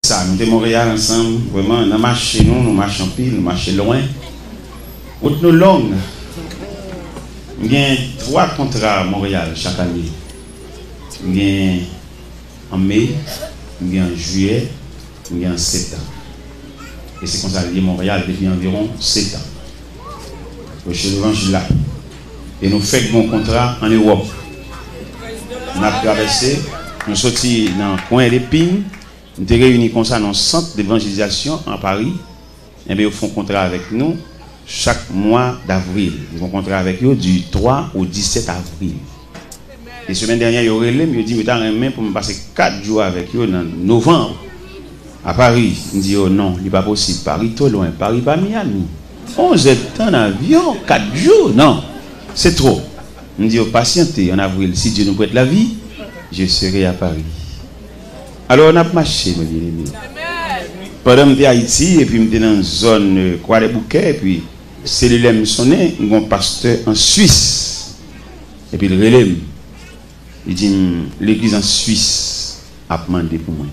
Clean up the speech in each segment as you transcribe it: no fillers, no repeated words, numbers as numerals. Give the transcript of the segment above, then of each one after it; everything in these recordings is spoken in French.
Ça, nous sommes Montréal ensemble, vraiment, nous marchons, nous marchons pile, nous marchons loin. Route nous longue. Il y a 3 contrats à Montréal chaque année. Il y a en mai, il y a en juillet, il y a en septembre. Et c'est comme ça que Montréal depuis environ 7 ans. Chez l'évangile là. Et nous faisons un contrat en Europe. On a traversé, nous sommes sortis dans le coin d'Épines. Nous sommes réunis comme ça dans un centre d'évangélisation en Paris. Et bien, ils font un contrat avec nous chaque mois d'avril. Ils font un contrat avec eux du 3 au 17 avril. Et la semaine dernière, ils ont relé, ils ont dit, mais t'as un pour me passer 4 jours avec eux dans novembre à Paris. Ils dit, oh non, il n'est pas possible. Paris, trop loin. Paris, pas Miami. 11 temps en avion, 4 jours. Non, c'est trop. Ils dit, oh, patientez en avril. Si Dieu nous prête la vie, je serai à Paris. Alors on a marché, mes bien-aimés. Pendant que j'étais à Haïti, et puis j'étais dans une zone Croix-des-Bouquets, et puis cellulaire me sonnait, un pasteur en Suisse. Et puis le relais, il dit, l'église en Suisse a demandé pour moi.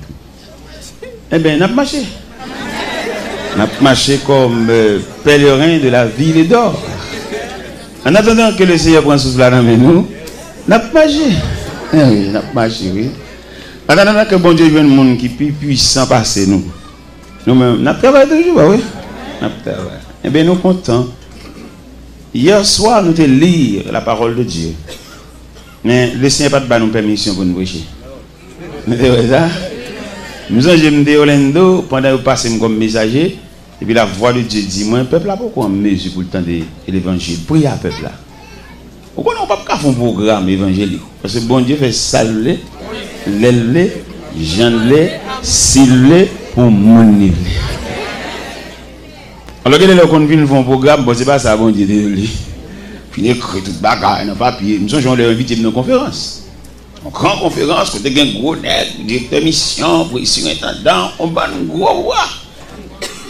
Eh bien, on a marché. On a marché comme pèlerin de la ville d'or. En attendant que le Seigneur prenne souffle dans nous, on a marché. Oui, on a marché, oui. En attendant que bon Dieu vienne un monde qui est plus puissant passer nous. Nous-mêmes, nous travaillons toujours, oui. Eh bien, nous sommes contents. Hier soir, nous avons lu la parole de Dieu. Mais le Seigneur n'a pas de permission pour nous prêcher. Nous avons dit Orlando, pendant que vous passez comme messager, et puis la voix de Dieu dit, moi, peuple là, pourquoi on mesure pour le temps de l'évangile? Priez à peuple là. Pourquoi on ne peut pas faire un programme évangélique? Parce que bon Dieu fait saluer, l'élever, j'enlever, s'il pour mon niveau. Alors, quand les gens viennent faire un programme, bon, c'est pas ça, bon Dieu, désolé. Puis, ils écrivent tout bagarre, dans papier. Nous sommes invités dans une conférence. Une grande conférence, quand il y a un gros net, directeur de mission, président intendant, on va un gros roi.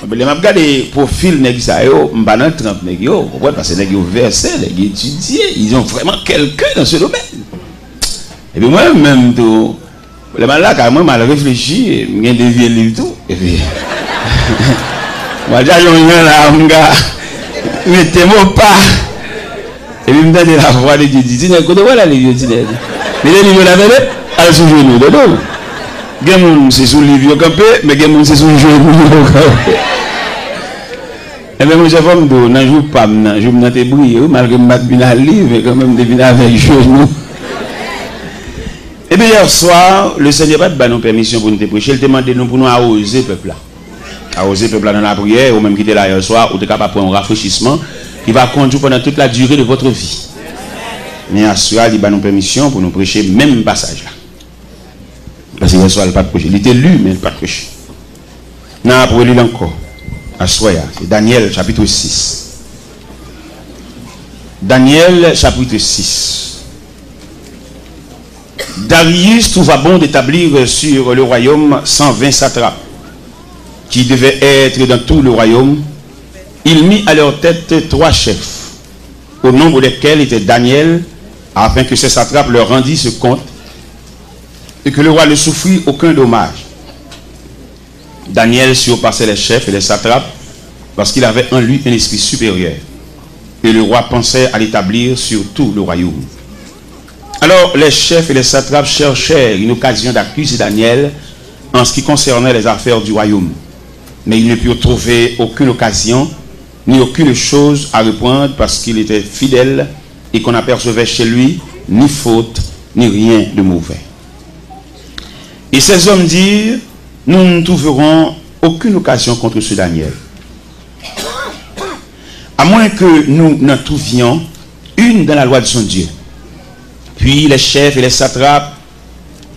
Je vais regarder le profil de ça, je vais pas dans 30 nègres, parce que les gens versés, les gens étudiés, ils ont vraiment quelqu'un dans ce domaine. Et puis moi-même, tout, le mal là, quand moi, mal réfléchi, je viens de dévier le livre tout. Et puis, moi, j'ai là, mon gars, mettez-moi pas. Et puis, je me donne la voix de Dieu, dis, écoutez, voilà les vieux, mais les livres là, elles sont jouées nous, de nous. Quelqu'un c'est sous le livre campé, mais quelqu'un c'est sous le jeu campé. Et bien, moi, j'ai fait un jour pas, je me suis brillé, malgré que je suis bien à livre, mais quand même, je suis avec genou. Et bien, hier soir, le Seigneur n'a pas de permission pour nous prêcher. Il demande nous pour nous arroser le peuple là. Arroser le peuple là dans la prière, ou même quitter là hier soir, ou de capable pour un rafraîchissement qui va conduire pendant toute la durée de votre vie. Mais hier soir, il a nous permission pour nous prêcher même passage là. Parce que hier soir, il n'a pas de prêcher. Il était lu, mais il n'a pas de prêcher. Non, pour lire encore. À soya, c'est Daniel chapitre 6. Daniel chapitre 6. Darius trouva bon d'établir sur le royaume 120 satrapes qui devaient être dans tout le royaume. Il mit à leur tête 3 chefs, au nombre desquels était Daniel, afin que ces satrapes leur rendissent compte et que le roi ne souffrit aucun dommage. Daniel surpassait les chefs et les satrapes parce qu'il avait en lui un esprit supérieur. Et le roi pensait à l'établir sur tout le royaume. Alors les chefs et les satrapes cherchèrent une occasion d'accuser Daniel en ce qui concernait les affaires du royaume. Mais ils ne purent trouver aucune occasion ni aucune chose à reprendre parce qu'il était fidèle et qu'on n'apercevait chez lui ni faute ni rien de mauvais. Et ces hommes dirent, nous ne trouverons aucune occasion contre ce Daniel. À moins que nous n'en trouvions une dans la loi de son Dieu. Puis les chefs et les satrapes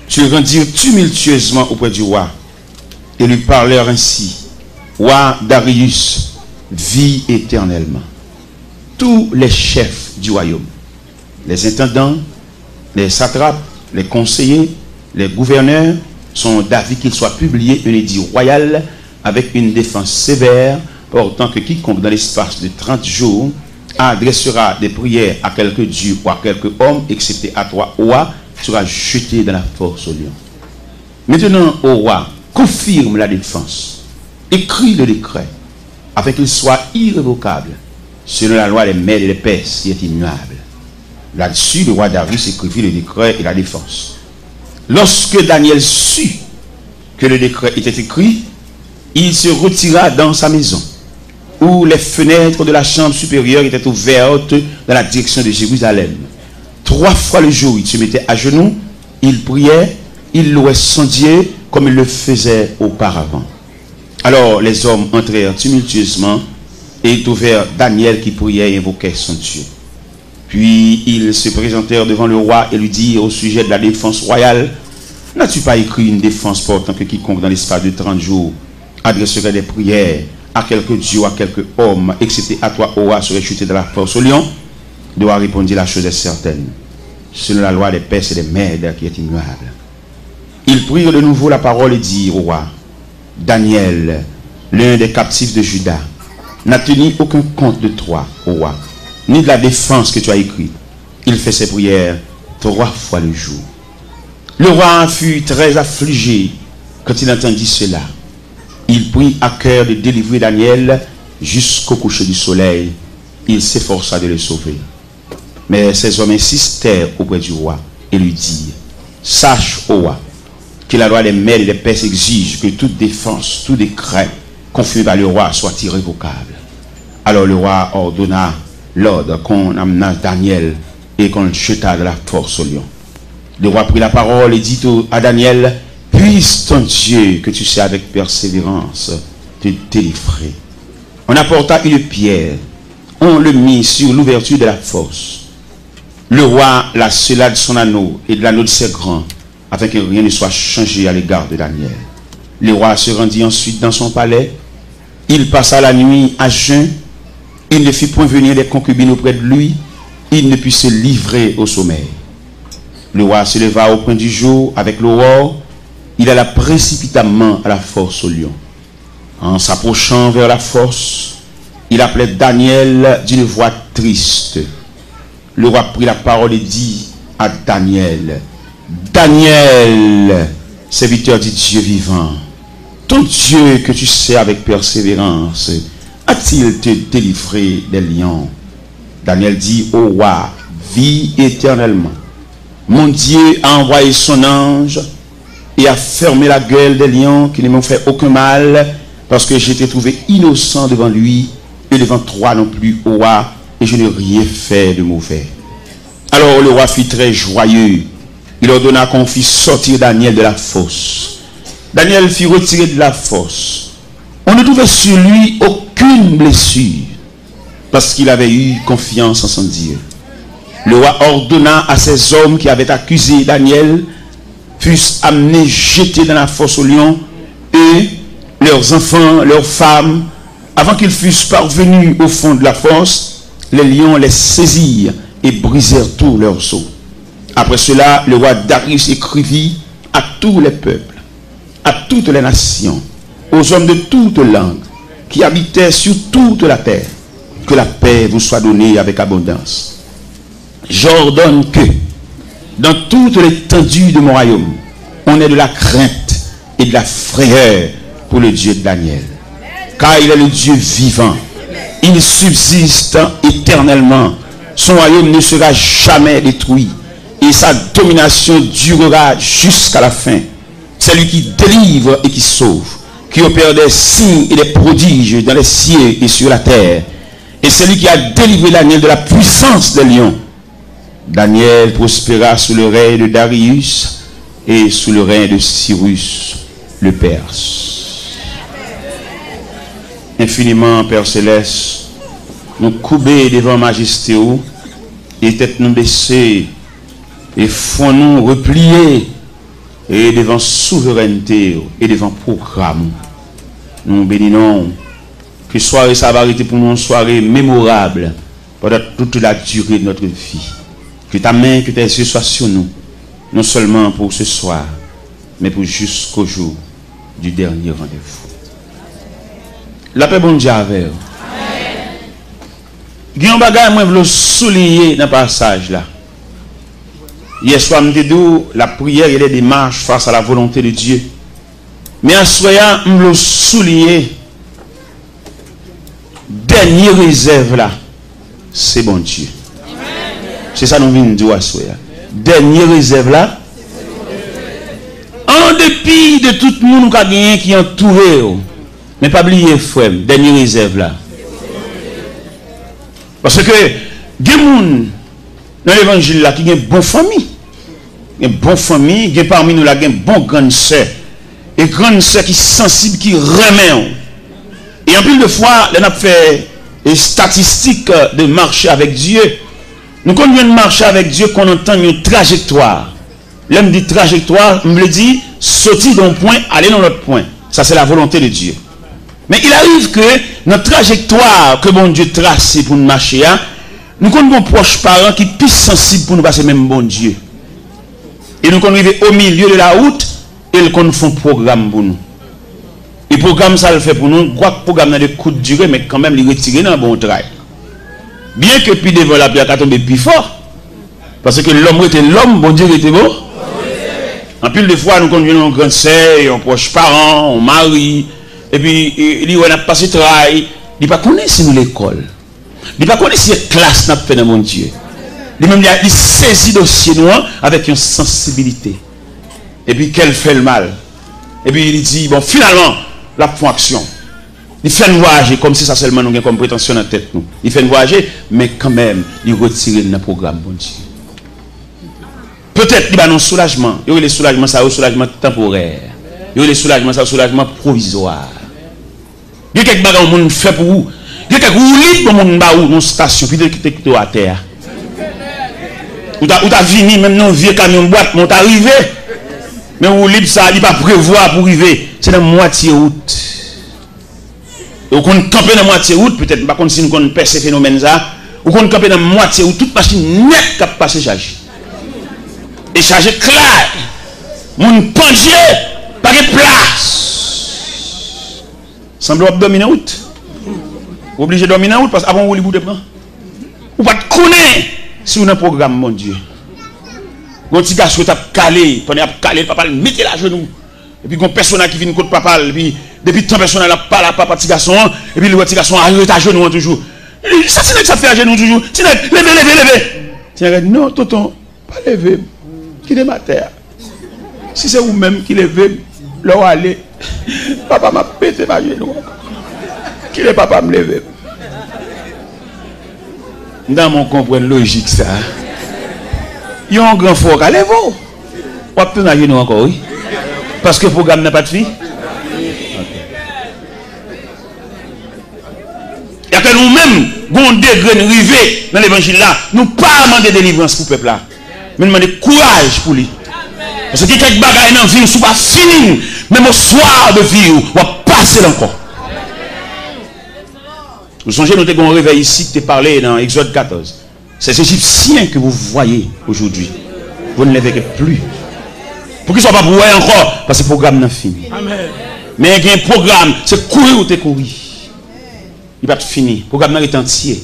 se rendirent tumultueusement auprès du roi et lui parlèrent ainsi. Roi Darius, vis éternellement. Tous les chefs du royaume, les intendants, les satrapes, les conseillers, les gouverneurs, sont d'avis qu'il soit publié un édit royal avec une défense sévère, portant que quiconque dans l'espace de 30 jours adressera des prières à quelque dieu ou à quelque homme, excepté à toi, roi, sera jeté dans la force au lion. Maintenant, au roi, confirme la défense, écrit le décret, afin qu'il soit irrévocable, selon la loi des mers et des Perses qui est immuable. Là-dessus, le roi Darius écrivit le décret et la défense. Lorsque Daniel sut que le décret était écrit, il se retira dans sa maison, où les fenêtres de la chambre supérieure étaient ouvertes dans la direction de Jérusalem. 3 fois le jour, il se mettait à genoux, il priait, il louait son Dieu comme il le faisait auparavant. Alors les hommes entrèrent tumultueusement et trouvèrent Daniel qui priait et invoquait son Dieu. Puis ils se présentèrent devant le roi et lui dirent au sujet de la défense royale: n'as-tu pas écrit une défense portant que quiconque dans l'espace de 30 jours adresserait des prières à quelque dieu ou à quelque homme, excepté à toi, ô roi, serait chuté de la force au lion? Le roi répondit: la chose est certaine, selon la loi des Perses et des Mèdes qui est immuable. Ils prirent de nouveau la parole et dirent au roi: Daniel, l'un des captifs de Juda, n'a tenu aucun compte de toi, ô roi, ni de la défense que tu as écrite. Il fait ses prières 3 fois le jour. Le roi fut très affligé quand il entendit cela. Il prit à cœur de délivrer Daniel jusqu'au coucher du soleil. Il s'efforça de le sauver. Mais ces hommes insistèrent auprès du roi et lui dirent: sache, ô roi, que la loi des Mèdes et des Perses exige que toute défense, tout décret confirmé par le roi soit irrévocable. Alors le roi ordonna l'ordre qu'on amena Daniel et qu'on le jeta de la force au lion. Le roi prit la parole et dit à Daniel: puisse ton Dieu, que tu sais avec persévérance, te délivrer. On apporta une pierre, on le mit sur l'ouverture de la fosse. Le roi la scella de son anneau et de l'anneau de ses grands, afin que rien ne soit changé à l'égard de Daniel. Le roi se rendit ensuite dans son palais. Il passa la nuit à jeun. Il ne fit point venir des concubines auprès de lui. Il ne put se livrer au sommeil. Le roi se leva au point du jour avec l'aurore. Il alla précipitamment à la force au lion. En s'approchant vers la force, il appelait Daniel d'une voix triste. Le roi prit la parole et dit à Daniel: Daniel, serviteur du Dieu vivant, ton Dieu que tu sais avec persévérance, a-t-il te délivré des lions? Daniel dit: ô roi, vis éternellement. Mon Dieu a envoyé son ange et a fermé la gueule des lions qui ne m'ont fait aucun mal, parce que j'étais trouvé innocent devant lui et devant toi non plus, ô roi, et je n'ai rien fait de mauvais. Alors le roi fut très joyeux. Il ordonna qu'on fît sortir Daniel de la fosse. Daniel fut retiré de la fosse. On ne trouvait sur lui aucune blessure, parce qu'il avait eu confiance en son Dieu. Le roi ordonna à ces hommes qui avaient accusé Daniel fussent amenés, jetés dans la fosse aux lions, et leurs enfants, leurs femmes, avant qu'ils fussent parvenus au fond de la fosse, les lions les saisirent et brisèrent tous leurs os. Après cela, le roi Darius écrivit à tous les peuples, à toutes les nations, aux hommes de toutes langues qui habitaient sur toute la terre, que la paix vous soit donnée avec abondance. J'ordonne que, dans toute l'étendue de mon royaume, on ait de la crainte et de la frayeur pour le Dieu de Daniel. Car il est le Dieu vivant. Il subsiste éternellement. Son royaume ne sera jamais détruit. Et sa domination durera jusqu'à la fin. C'est lui qui délivre et qui sauve, qui opère des signes et des prodiges dans les cieux et sur la terre. Et c'est lui qui a délivré Daniel de la puissance des lions. Daniel prospéra sous le règne de Darius et sous le règne de Cyrus le Perse. Infiniment, Père Céleste, nous couper devant majesté et tête nous baisser et font nous replier et devant souveraineté et devant programme. Nous bénissons que soirée ça va être pour nous une soirée mémorable pendant toute la durée de notre vie. Que ta main, que tes yeux soient sur nous, non seulement pour ce soir, mais pour jusqu'au jour du dernier rendez-vous. La paix bon Dieu avec vous. Il y a un bagage que je veux souligner dans le passage là. Hier soir, je me dis la prière et les démarches face à la volonté de Dieu. Mais en soyant, je veux souligner, dernière réserve là, c'est bon Dieu. C'est ça que nous venons de dire à soya. Dernière réserve là, en dépit de tout le monde qui est entouré, mais pas oublier, frère, dernière réserve là. Parce que, il y a des gens dans l'évangile là qui ont une bonne famille. Une bonne famille, il y a parmi nous là une bonne grande sœur. Et grande sœur qui est sensible, qui remet. Et en plus de fois, on a fait des statistiques de marcher avec Dieu. Nous, quand on vient de marcher avec Dieu, qu'on entend une trajectoire. L'homme dit trajectoire, on me dit sortir d'un point, aller dans l'autre point. Ça, c'est la volonté de Dieu. Mais il arrive que notre trajectoire que bon Dieu trace pour nous marcher, nous connaissons nos proches parents qui sont plus sensibles pour nous passer même bon Dieu. Et nous connaissons au milieu de la route et ils font un programme pour nous. Et le programme, ça le fait pour nous. Quoi que le programme a des coups de durée, mais quand même, il retire dans un bon travail. Bien que puis devant la pierre, tombe plus fort. Parce que l'homme était l'homme, bon Dieu était beau. En plus de fois, nous connaissons une grande sœur, un proche parent, un mari. Et puis, il a passé le travail. Il ne connaît pas si nous l'école. Il ne connaît pas si la classe n'a fait dans mon Dieu. Il saisit le dossier noir avec une sensibilité. Et puis, qu'elle fait le mal. Et puis, il dit, bon, finalement, la font action. Il fait nous voyager comme si ça seulement nous avons comme prétention dans la tête. Nous. Il fait nous voyager, mais quand même, il retire dans le programme, bon Dieu. Peut-être qu'il y a un soulagement. Il y a le soulagement, ça, un soulagement temporaire. Il y a le soulagement, ça, un soulagement provisoire. Il y a quelques bagages que vous faites pour vous. Il y a quelques roulis pour vous dans une station, puis vous êtes à terre. Ou t'as fini, même dans un vieux camion de boîte, mais t'es arrivé. Mais vous libre ça, il n'est pas prévoir pour arriver. C'est dans la moitié route. Et vous comptez camper dans la moitié route, peut-être pas si nous percevons ce phénomène là. Vous comptez camper dans la moitié route, toute machine nette qui passe chargée. Et chargé clair. Mon pendier, pas de place. Semble dominer la route. Vous obligé de dominer la route parce qu'avant vous de prendre. Vous ne pouvez pas connaître si vous avez un programme, mon Dieu. Quand petit gars qui a calé, pendant qu'il a calé, papa mettez la genou. Et puis, il y a une personne qui vient contre papa, et puis, depuis tant personne n'a pas la papa petit garçon, et puis le petit garçon arrive à genoux toujours. Ça, c'est que ça fait à genoux toujours. Levez. Non, tonton, pas lever. Qui est ma terre. Si c'est vous-même qui levez, là où aller, papa m'a pété ma genou. Qui est papa me lever. Dans mon comprendre logique, ça. Il y a un grand fort à lever. On va peut-être genou encore, oui. Parce que le programme n'a pas de fille. Il y a que nous-mêmes, nous degré de river dans l'évangile là, nous pas demander délivrance pour le peuple là. Mais nous demander courage pour lui. Parce que quelques bagages dans la vie, nous ne pas fini. Même au soir de vie, on va passer encore. Vous songez, nous avons un réveil ici qui est parlé dans Exode 14. Ces Égyptiens que vous voyez aujourd'hui, vous ne les verrez plus. Pour qu'ils ne soient pas pour voir encore, parce que le programme n'est fini. Amen. Mais il y a un programme, c'est courir ou te courir. Il va être fini. Le programme est entier.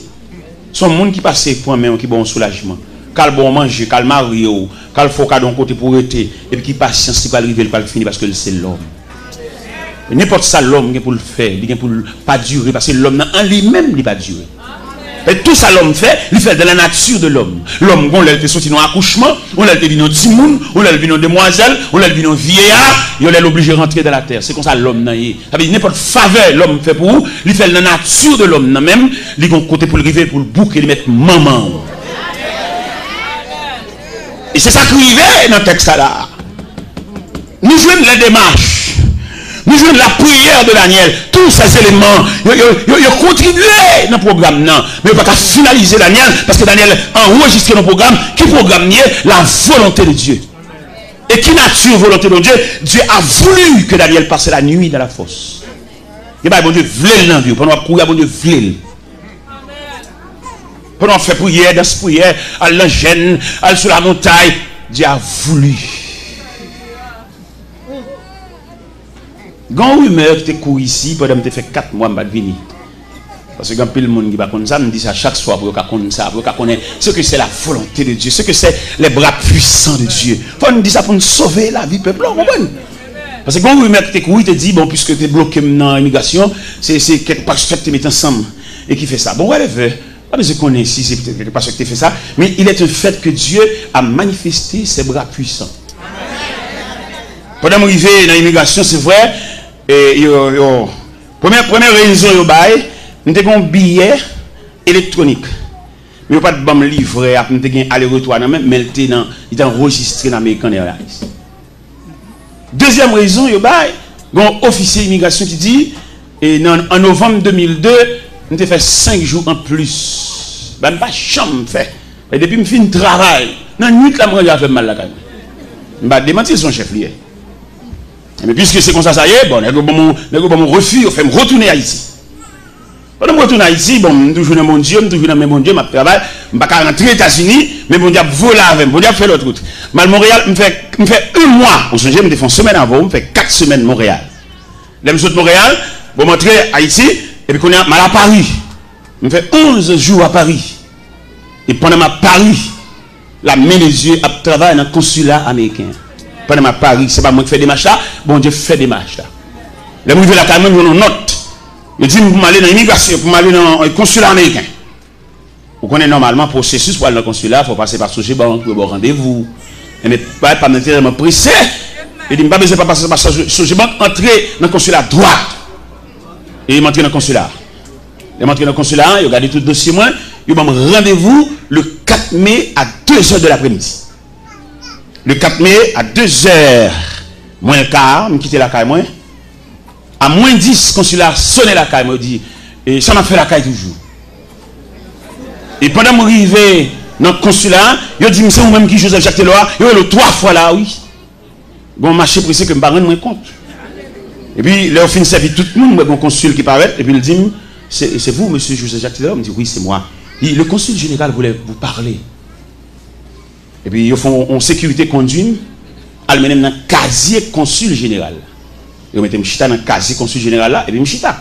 Ce sont les gens qui passent pour un qui ont un soulagement. Quand bon manger, quand marié, quand il faut d'un côté pour arrêter, et puis qui patience, qui va arriver, il va finir parce que c'est l'homme. N'importe ça, l'homme, il pour le faire, il pour pas durer, parce que l'homme en lui-même, il ne va pas durer. Et tout ça l'homme fait, il fait de la nature de l'homme. L'homme, on l'a sorti dans accouchement, on l'a vu dans timoun, on l'a vu dans demoiselle, on l'a vu dans vieillard, il est obligé de rentrer dans la terre. C'est comme ça l'homme n'a y. Ça veut dire n'importe faveur l'homme fait pour vous, il fait de la nature de l'homme même, il a un côté pour le river, pour le bouc et le mettre maman. Et c'est ça qui arrive dans le texte là. Nous jouons la démarche. Nous jouons la prière de Daniel. Tous ces éléments, ils ont contribué dans le programme. Non. Mais on ne peut pas finaliser Daniel parce que Daniel a enregistré dans le programme qui programme la volonté de Dieu. Et qui nature volonté de Dieu? Dieu a voulu que Daniel passe la nuit dans la fosse. Et bien, bon Dieu voulait le Dieu. Pendant qu'on courir, bon Dieu voulait. Pendant qu'on fait prière, dans cette prière, à l'engène, à sur la montagne, Dieu a voulu. Quand rumeur qui te court ici, pendant que tu fait 4 mois, je ne vais pas venir. Parce que quand le monde qui va connaître ça, me dit ça chaque soir pour qu'on ça, pour qu'on connaisse ce que c'est la volonté de Dieu, ce que c'est les bras puissants de Dieu. Il faut nous dire ça pour nous sauver la vie du peuple. Parce Parce que quand vous mettez oui, te dit, bon, puisque tu es bloqué dans l'immigration, c'est quelque part que tu mets ensemble et qui fait ça. Bon, ouais, pas besoin qu'on ait ici, c'est peut-être quelque part que tu fait ça, mais il est un fait que Dieu a manifesté ses bras puissants. Pendant que je suis dans l'immigration, c'est vrai, première raison, nous avons un billet électronique. Mais il n'y a pas de bon livret, nous avons un aller-retour, mais il est enregistré dans l'American Airlines. Deuxième raison, il y a un officier d'immigration qui dit, en novembre 2002, nous avons fait 5 jours en plus. Je n'ai pas de chambre fait. Et depuis que je finis le travail, dans la nuit, je fait mal la caille. Je vais démentir son chef lié. Mais puisque c'est comme ça, ça y est, bon, mon refus, il fait me retourner à Haïti. Quand je retourne à Haïti, bon, je suis toujours dans mon Dieu, je suis toujours dans mon Dieu, je travaille, je ne vais pas rentrer aux États-Unis, mais mon Dieu vole avec moi, mon Dieu fait l'autre route. Mal Montréal, je fais 1 mois, on se dit, je me fais une semaine avant, je fais 4 semaines Montréal. Là, je suis de Montréal, je vais rentrer à Haïti, et puis quand je suis à Paris, je fais 11 jours à Paris. Et pendant ma Paris, la main des yeux, je travaille dans le consulat américain. Pendant ma Paris, ce n'est pas moi qui fais des marches là, bon Dieu fait des marches là. Là, je vais là quand même, je note. Je dis pour m'aller dans l'immigration, pour m'aller dans le consulat américain. Vous connaissez normalement le processus pour aller dans le consulat, il faut passer par Soje Bank, pour avoir rendez-vous. Mais pas nécessairement pressé. Il dit, je ne vais pas passer par Soje Bank, entrer dans le consulat droite. Et il m'entre dans le consulat. Il m'entre dans le consulat, il regarde tout le dossier, il m'a rendez-vous le 4 mai à 2h de l'après-midi. Le 4 mai à 2h moins le quart, je quitte la caille moins. À moins 10, consulat sonne la caille, me dit, et ça m'a fait la caille toujours. Et pendant que je suis arrivé dans le consulat, il dit, c'est vous-même qui Joseph Jacques Taylor, il est 3 fois là, oui. Bon, marché pressé que je ne me rends pas compte. Et puis, là, on finit servir tout le monde, mon consul qui paraît, et puis il dit, c'est vous, monsieur Joseph Jacques Taylor? Il me dit, oui, c'est moi. Le consul général voulait vous parler. Et puis, ils font en sécurité conduite, ils mettent dans le casier consul général. Ils mettent Mchita dans le casier consul général là, et puis Mchita.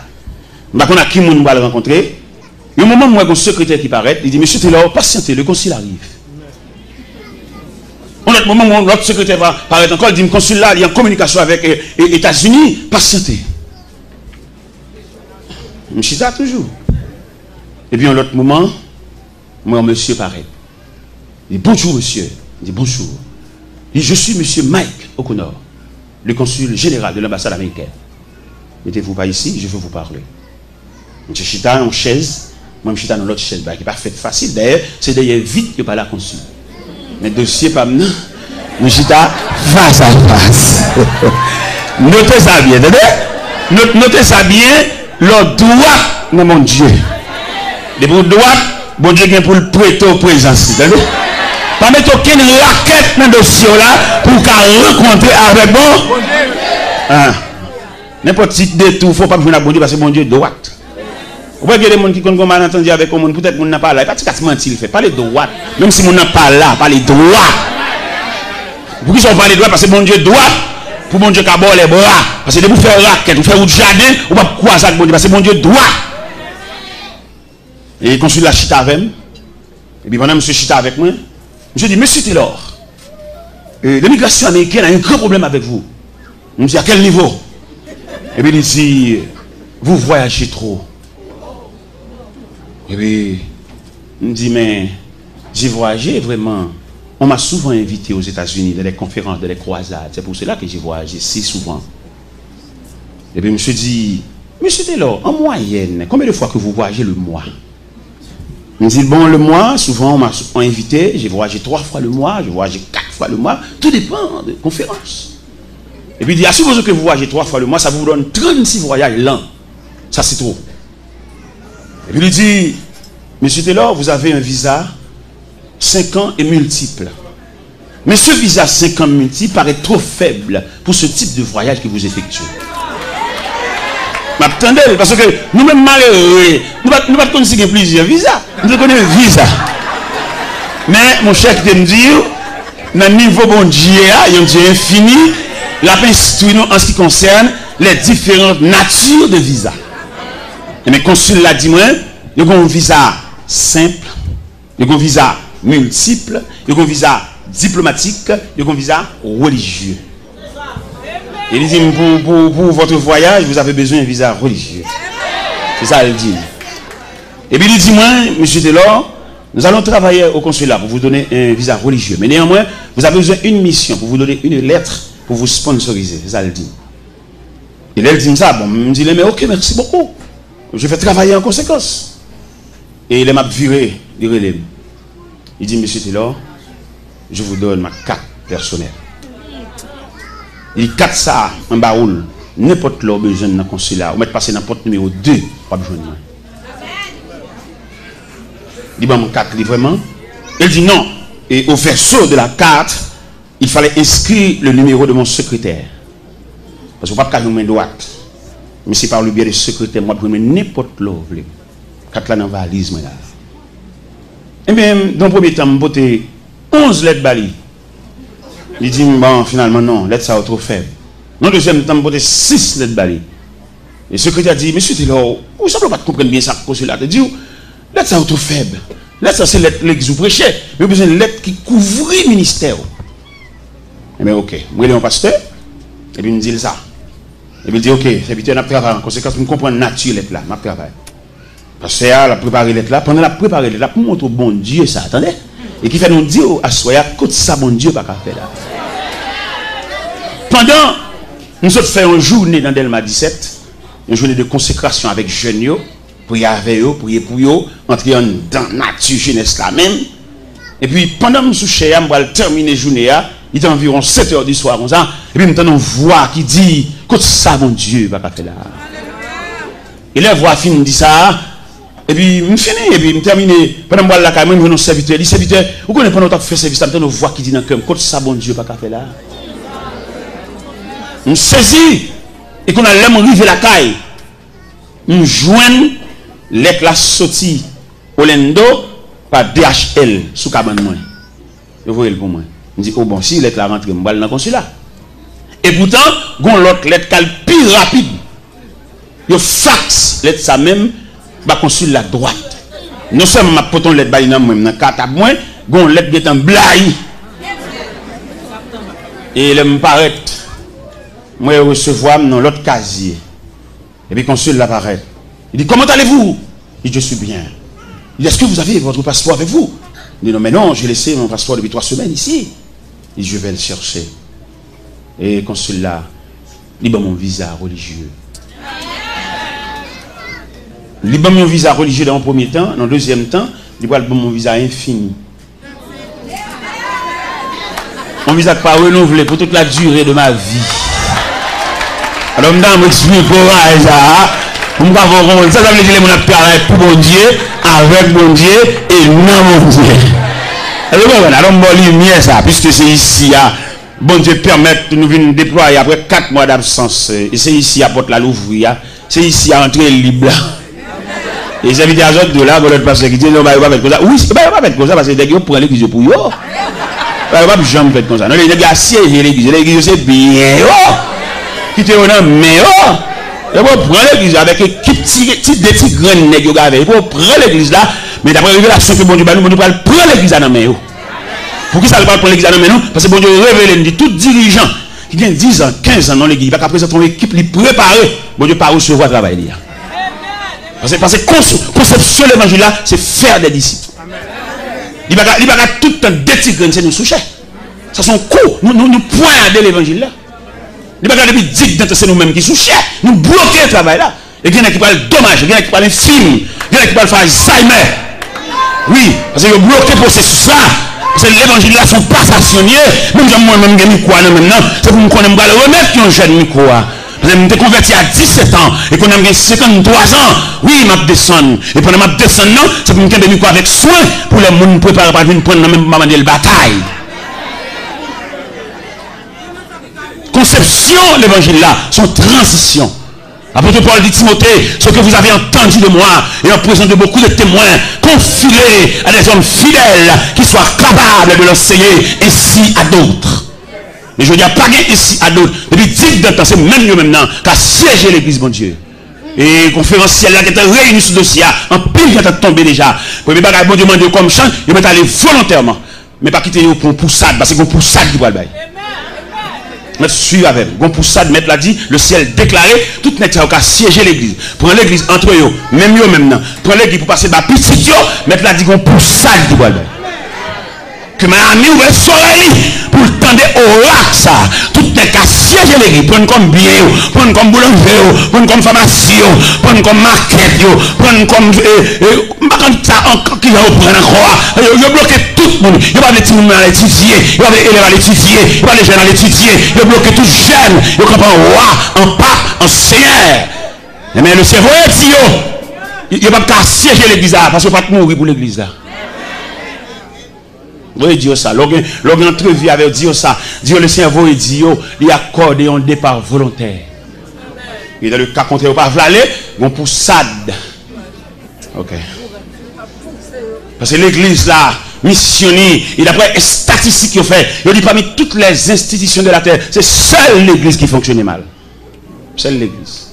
Je ne sais pas qui on va le rencontrer. Et au moment où un secrétaire qui paraît, il dit, monsieur Taylor, patientez, le consul arrive. Au autre moment où l'autre secrétaire va paraître encore, il dit, le consul là, il est en communication avec les États-Unis, patientez. Mchita toujours. Et puis, à l'autre moment, moi, monsieur paraît. Il dit, bonjour, monsieur. Il dit, bonjour. Il dit, je suis monsieur Mike O'Connor, le consul général de l'ambassade américaine. Mettez-vous pas ici, je veux vous parler. Monsieur Chita en chaise, moi, je suis dans l'autre chaise, qui n'est pas fait facile. D'ailleurs, c'est d'ailleurs vite que par la consul. Mais dossier, pas maintenant. Monsieur Chita, face à face. Notez ça bien, notez ça bien, le droit de mon Dieu. Le droit, bon Dieu vient pour le prêter au présence. Pas mettre aucune raquette dans le dossier là pour qu'elle rencontre avec bon. N'importe qui détour, il ne faut pas jouer à bon Dieu parce que bon Dieu est droite. Vous voyez des gens qui ont malentendu avec le monde, peut-être qu'on n'a pas là. Parce que mentir, il fait pas les droits. Même si on n'a pas là, pas les droits. Pour qui sont pas les droits parce que bon Dieu est droit. Pour bon Dieu qui a les bras. Parce que de vous faire raquette, vous faire route jardin, ou pas croiser avec bon Dieu parce que bon Dieu est droit. Et il consulte la chita avec moi. Et puis pendant monsieur chita avec moi, je dis, monsieur Taylor, l'immigration américaine a un grand problème avec vous. Je me dis, à quel niveau? Et puis il dit, vous voyagez trop. Et puis, il me dit, mais j'ai voyagé vraiment. On m'a souvent invité aux États-Unis dans des conférences, dans des croisades. C'est pour cela que j'ai voyagé si souvent. Et puis, je me suis dit, monsieur Taylor, en moyenne, combien de fois que vous voyagez le mois? Il me dit, bon, le mois, souvent, on m'a invité, j'ai voyagé 3 fois le mois, j'ai voyagé 4 fois le mois, tout dépend des conférences. Et puis il dit, à supposer que vous voyagez 3 fois le mois, ça vous donne 36 voyages l'an. Ça, c'est trop. Et puis il dit, monsieur Taylor, vous avez un visa 5 ans et multiple. Mais ce visa 5 ans multiple paraît trop faible pour ce type de voyage que vous effectuez. Attendez, parce que nous-mêmes malheureux, nous ne pouvons pas connaître plusieurs visas. Nous connaissons un visa. Mais mon cher qui me dit, dans le niveau bon Dieu, il y a un Dieu infini, la instruit nous en ce qui concerne les différentes natures de visa. Et mes consuls l'a dit moi, il y a un visa simple, il y a un visa multiple, il y a un visa diplomatique, il y a un visa religieux. Il dit, pour votre voyage, vous avez besoin d'un visa religieux. C'est ça, il dit. Et puis il dit, moi, monsieur Delors, nous allons travailler au consulat pour vous donner un visa religieux. Mais néanmoins, vous avez besoin d'une mission pour vous donner une lettre pour vous sponsoriser. C'est ça, il dit. Et là, il dit ça. Bon, il me dit, mais ok, merci beaucoup. Je vais travailler en conséquence. Et il m'a viré, il relève. Il dit, monsieur Delors, je vous donne ma carte personnelle. Il dit, carte ça, un baoul. N'importe là, besoin d'un consulat. Ou mettre passer n'importe numéro 2, pas besoin de moi. Il dit, mon carte, vraiment. Il dit, non. Et au verso de la carte, il fallait inscrire le numéro de mon secrétaire. Parce que vous ne pouvez pas nous mettre droite. Mais c'est par le biais du secrétaire, moi, je peux mettre n'importe là. Carte là dans la valise. Et bien, dans le premier temps, je vais 11 lettres bali. Il dit, bon, finalement, non, lettres ça trop faible. Dans le deuxième temps, je vais 6 lettres bali. Et le secrétaire dit, monsieur Taylor, vous ne savez pas comprendre bien ça, consulat. Il dit, lettres ça trop faible. Lettres ça, c'est lettres que vous prêchez. Mais vous avez besoin de lettres qui couvrent le ministère. Et bien, ok. Moi, je suis un pasteur. Et puis, il me dit ça. Et puis, il dit, ok, serviteur, on a travaillé en conséquence, pour comprendre la nature lettre là. Je travaille. Parce que a préparé lettre là. Pendant la préparé lettre là, pour montrer au bon Dieu ça, attendez. Et qui fait nous dire à soi, côté ça, bon Dieu, pas qu'à faire là. Pendant, nous avons fait une journée dans Delma 17, une journée de consécration avec jeunes, prier avec eux, prier pour eux, entrer dans la nature jeunesse là même. Et puis, pendant que nous sommes on va terminer la journée, il est environ 7 h du soir, comme ça, et puis nous avons une voix qui dit, côté ça, mon Dieu, pas qu'à faire là. Et la voix finit dit ça. Et puis, je finis, et puis, je termine, pendant que je suis là, je suis un serviteur. Je dis, serviteur, vous connaissez pendant que je fais service, je une voix qui dit dans le cœur, côté ça, bon Dieu, pas qu'à faire là. Je saisis, et qu'on a l'aime arriver la caille. Je joigne l'être la sortie au Lendo par DHL sous cabane moi. Vous voyez pour moi. Je dis, oh bon, si l'être la rentre, je vais dans le consulat. Et pourtant, gon l'autre lettre qui est plus rapide. Yo fax lettre ça même, va consulat droite. Non seulement ma poton lettre baïna même dans carte à moi, gon lettre qui est en blaye. Et il me paraît, moi je recevoir dans l'autre casier. Et puis consul l'apparaît. Il dit, comment allez-vous? Il dit, je suis bien. Il dit, est-ce que vous avez votre passeport avec vous? Il dit, non, mais non, j'ai laissé mon passeport depuis 3 semaines ici. Il dit, je vais le chercher. Et le consul là, il dit, mon visa religieux. Il dit, mon visa religieux dans le premier temps. Dans le deuxième temps, il dit, mon visa infini. Mon visa pas renouvelé pour toute la durée de ma vie. Alors, madame, explique courage, ça. Ça veut dire que mon travail pour mon Dieu, avec mon Dieu et non mon Dieu. Alors, on lumière ça, puisque c'est ici, bon Dieu permet de nous venir déployer après 4 mois d'absence. Et c'est ici à porte la l'ouvrir, c'est ici à entrer libre. Et les invitations de là, vous passer qui disent non, va pas faire comme ça. Oui, va pas faire comme ça parce que les gens prennent l'église pour eux. Va pas jamais faire comme ça. Non, les gars siègent l'église c'est bien. Qui te honnête, mais il faut prendre l'église avec équipe des petits grains nègres avec. Il faut prendre l'église là, mais d'après la révélation que bon Dieu nous prendre l'église dans main. Pour qui ça ne va pas prendre l'église dans main? Parce que bon Dieu révèle dit tout dirigeant qui vient 10 ans, 15 ans dans l'église, il va présenter une équipe li préparée. Bon Dieu pas recevoir travail là. Parce que conception de l'évangile là, c'est faire des disciples. Il va pas tout le temps des petits grains, c'est nous soucher. Ça sont cours, nous poignarder l'évangile là. Il n'y a pas de dire que c'est nous-mêmes qui souchons. Nous bloquons le travail là. Et il y en a qui parlent dommage, il y en a qui parlent film, il y en a qui parlent Alzheimer. Oui, parce que vous bloquez le processus là. Parce que l'évangile là sont pas stationnés. Même si moi-même j'ai mis quoi maintenant, c'est pour me connaître le remettre qui ont jeune micro. Parce que je me suis converti à 17 ans et qu'on a 53 ans. Oui, je descends. Et pendant que je descends, c'est pour me faire des micros avec soin pour les gens préparer pour venir prendre même moment de bataille. Conception l'évangile là, son transition. Apôtre Paul dit Timothée, ce que vous avez entendu de moi et en présence de beaucoup de témoins, confiez à des hommes fidèles qui soient capables de l'enseigner ainsi à d'autres. Mais je ne dis pas ici à d'autres. Depuis 10 ans, c'est même mieux maintenant qu'à siéger l'église, mon Dieu. Et conférenciel là qui était réuni sur le dossier, en pile qui était tombé déjà. Pour les bagages, bon Dieu, demande comme chant, il va aller volontairement. Mais pas quitter pour poussade, parce que c'est pour poussade qui va le bail. Mettre suivre avec. Pour ça, mettre l'a dit, le ciel déclaré, tout net a siéger l'église. Prends l'église entre eux, même eux maintenant. Prends l'église pour passer par petit, mettre l'a dit, pour ça, il dit, que ma ami ou un soleil pour tendre au lac ça tout n'est qu'à siéger l'église prendre comme bien prendre comme boulanger prendre comme pharmacie prendre comme market prendre comme ça encore qui va prendre encore il bloqué tout le monde il va les petits monde à l'étudier il va les élèves à l'étudier il va les jeunes à l'étudier il bloqué tout jeune il comprend roi en pape en seigneur mais le cerveau est il va pas siéger l'église parce qu'il va pas mourir pour l'église là. Oui, Dieu ça. L'orgue entrevue avec Dieu ça. Dieu le cerveau et Dieu, il accorde un départ volontaire. Et dans le cas contraire, pas aller, on pour SAD. Ok. Parce que l'église là, missionnaire, il a pris statistiques qu'il fait. Il dit parmi toutes les institutions de la terre, c'est seule l'église qui fonctionnait mal. Seule l'église.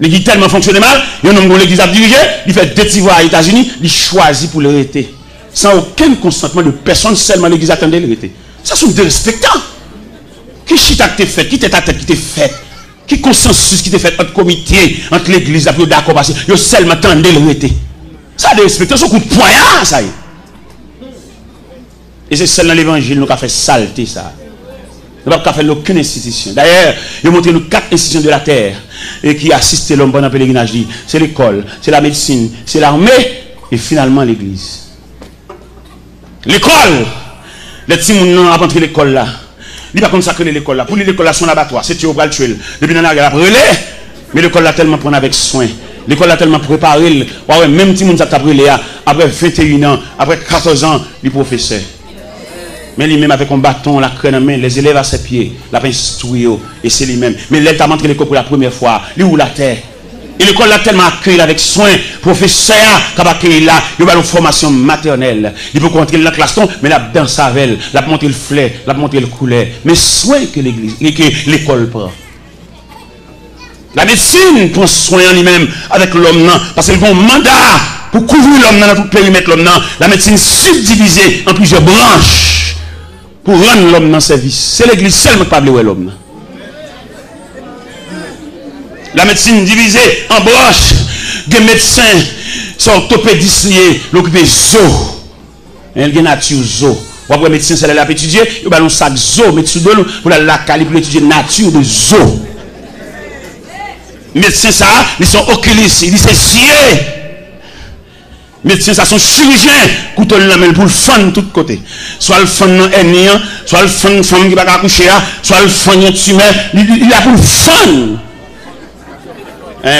L'église tellement fonctionnait mal, il y a un homme dont l'église a dirigé, il fait 2 petits voix aux États-Unis, il choisit pour l'arrêter. Sans aucun consentement de personne, seulement l'église attendait l'arrêter. Ça sont des respectants. Qui chita qui t'est fait, qui t'est ta tête qui t'est fait, qui consensus qui t'est fait entre comité, entre l'église, après d'accord, parce que vous seulement attendez l'arrêter. Ça des respectants, c'est un coup de poignard, ça y est. Et c'est seulement l'évangile nous qui a fait saleté ça. Nous n'avons pas fait aucune institution. D'ailleurs, il a montré nous 4 institutions de la terre et qui assistent l'homme pendant le pèlerinage. C'est l'école, c'est la médecine, c'est l'armée et finalement l'église. L'école, les petits gens avant de l'école là. Il n'y a pas consacré l'école là. Pour l'école là, son abattoir, c'est tu vas le tuer. Depuis dans la relais, mais l'école là tellement prendre avec soin. L'école là tellement préparé. Ouais, même petit monde ça t'a brûlé après 21 ans, après 14 ans, les professeurs. Mais lui-même avec un bâton, la crème en main, les élèves à ses pieds, la instruit et c'est lui-même. Mais là, t'as montré l'école pour la première fois, lui ou la terre. Et l'école l'a tellement accueilli avec soin, professeur, qui a accueilli là, il a une formation maternelle. Il peut rentrer dans la classe, mais la danse avec elle, la monter le fleur, la monter le couleur. Mais soin que l'église, que l'école prend. La médecine prend soin en lui-même avec l'homme, parce qu'elle a un mandat pour couvrir l'homme dans tout le périmètre l'homme. La médecine subdivisée en plusieurs branches. Pour rendre l'homme dans service. C'est l'église seulement qui parle de l'homme. La médecine divisée en branches. Des médecins sont orthopédistes, l'occupé zo. Il y a nature zo. Ou après médecin, c'est là pour étudier. Il y a un sac zo. Médecin pour la cali pour étudier nature de zo. Médecins, ça, ils sont oculistes. Ils disent c'est médecins, ça sont chirurgiens, couteau la main pour le fan de tous côtés. Soit le fan dans ennemi, soit le fan femme qui va accoucher, soit le fan tumeur, il a pour le fan.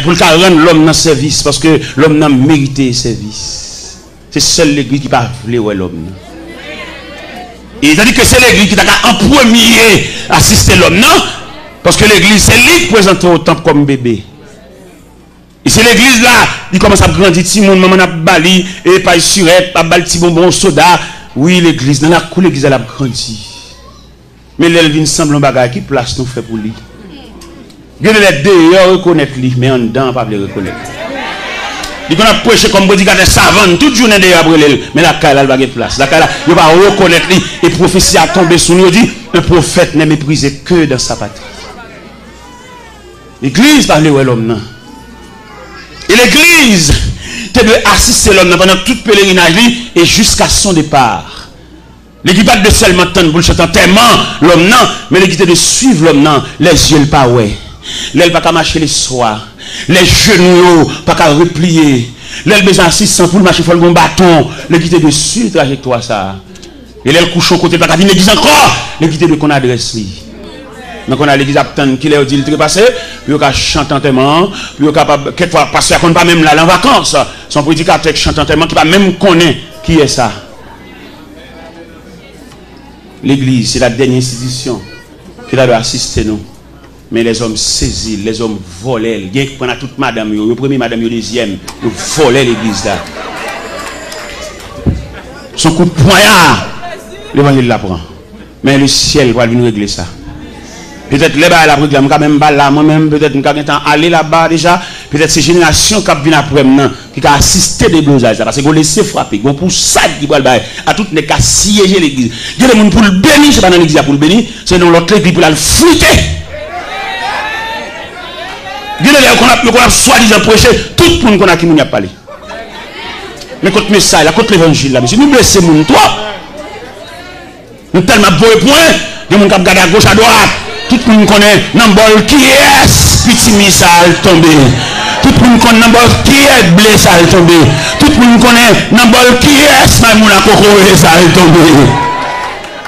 Pour le cas rendre l'homme dans service, parce que l'homme n'a mérité service. C'est seule l'église qui va vouloir l'homme. Et il a dit que c'est l'église qui a en premier assisté l'homme, non? Parce que l'église, c'est lui qui présente au temple comme bébé. Et c'est l'église là, il commence à grandir, petit monde, maman a bali, et pas surette, pas bal petit bonbon, soda. Oui, l'église, dans la cour, l'église, elle a grandi. Mais l'Elvin semble un bagage qui place nous fait pour lui. Il y a les deux, reconnaître lui, mais en dedans, pas le reconnaître. Il a prêché comme bodyguard savant, toute journée d'ailleurs, mais la caille, elle va gagner place. La caille, il va reconnaître lui, et prophétie a tombé sur nous, il dit, un prophète n'est méprisé que dans sa patrie. L'église parle de l'homme, non? Et l'église devait assister l'homme pendant tout pèlerinage et jusqu'à son départ. L'église pas de seulement temps pour le chanter tellement l'homme non, mais l'église de suivre l'homme non, les yeux le pas ouais. L'aile pas qu'à marcher les soirs, les genoux pas qu'à replier. L'aile besoin assistant pour marcher faut le bon bâton, l'église de suivre trajectoire ça. Et l'aile couche au côté pas qu'à venir l'église encore, l'église de qu'on adresse lui. Donc on a l'église attend qu'il ait dit le passé, puis on a chanté enterrement, puis on capable quelquefois passer qu'on pas même là en vacances, son prédicateur chante enterrement qui pas même connaît qui est ça. L'église c'est la dernière institution qui doit assister nous. Mais les hommes saisis, les hommes volent, il y a qui prennent toute madame, le premier madame, le deuxième, ils volent l'église là. Son coup de poignard, l'évangile l'apprend. Mais le ciel va venir régler ça. Peut-être les bas la programme quand même là moi-même peut-être nous avons aller là-bas déjà Peut-être ces générations qui viennent après maintenant, qui ont assisté des blosages, parce qu'ils ont laissé frapper, ils ont pour ça qui va le bail, à tout n'est qu'à siéger l'église. Il y a des gens pour le bénir, c'est pas dans l'église pour le bénir, c'est dans l'autre église pour le fruiter. Il y a des gens qu'on a soi-disant prêché, tout le monde qu'on a qui nous a parlé. Mais contre le message, contre l'évangile, là, monsieur, nous blessons mon toi. Nous tellement beau point, il y a des gens qui regardent à gauche, à droite. Tout le monde connaît Nambol qui est petit missile tombé. Tout le monde connaît Nambol qui est blessé tombé. Tout le monde connaît Nambol qui est Maimouna Coco ça tombé.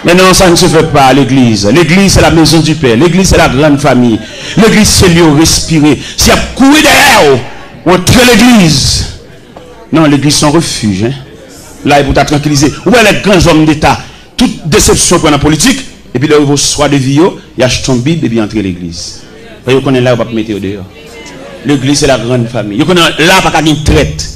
Mais non, ça ne se fait pas à l'église. L'église, c'est la maison du Père. L'église, c'est la grande famille. L'église, c'est lieu respirer. Si y a couru derrière, on tue l'église. Non, l'église, c'est un refuge. Hein? Là, il faut tranquilliser. Où est les grands hommes d'État? Toute déception pour la politique. Et puis là, il va soit de vie, il achète son Bible et puis entrer l'église. Vous connaissez là, vous ne pouvez pas mettre au dehors. L'église, c'est la grande famille. Vous connaissez là, pas qu'à une traite.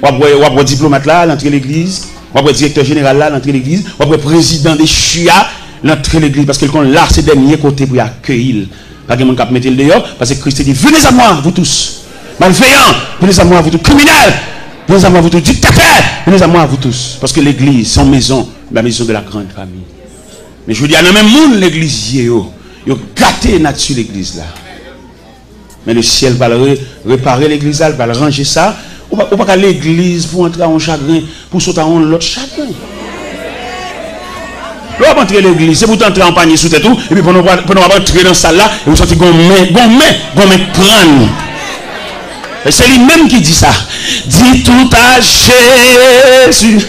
Vous avez un diplomate là, l'entrée l'église. Vous avez un directeur général là, l'entrée l'église. Vous avez un président des chia, l'entrée l'église. Parce que là, c'est le dernier côté pour accueillir. Pas que mon cap mettre le dehors. Parce que Christ dit, venez à moi, vous tous. Malveillants, venez à moi, vous tous. Criminels, venez à moi, vous tous. Dictateurs, venez à moi, vous tous. Parce que l'église, c'est une maison, la maison de la grande famille. Mais je vous dis, à même monde l'église, ils ont gâté nature l'église là. Mais le ciel va réparer l'église là, va ranger ça. Ou pas qu'à l'église pour entrer en chagrin, pour sauter en l'autre chagrin. Là, on entrer l'église, c'est pour entrer en panier sous tête tout, et puis pour nous entrer dans ça là, et vous sentez qu'on met crâne. C'est lui-même qui dit ça. Dis tout à Jésus.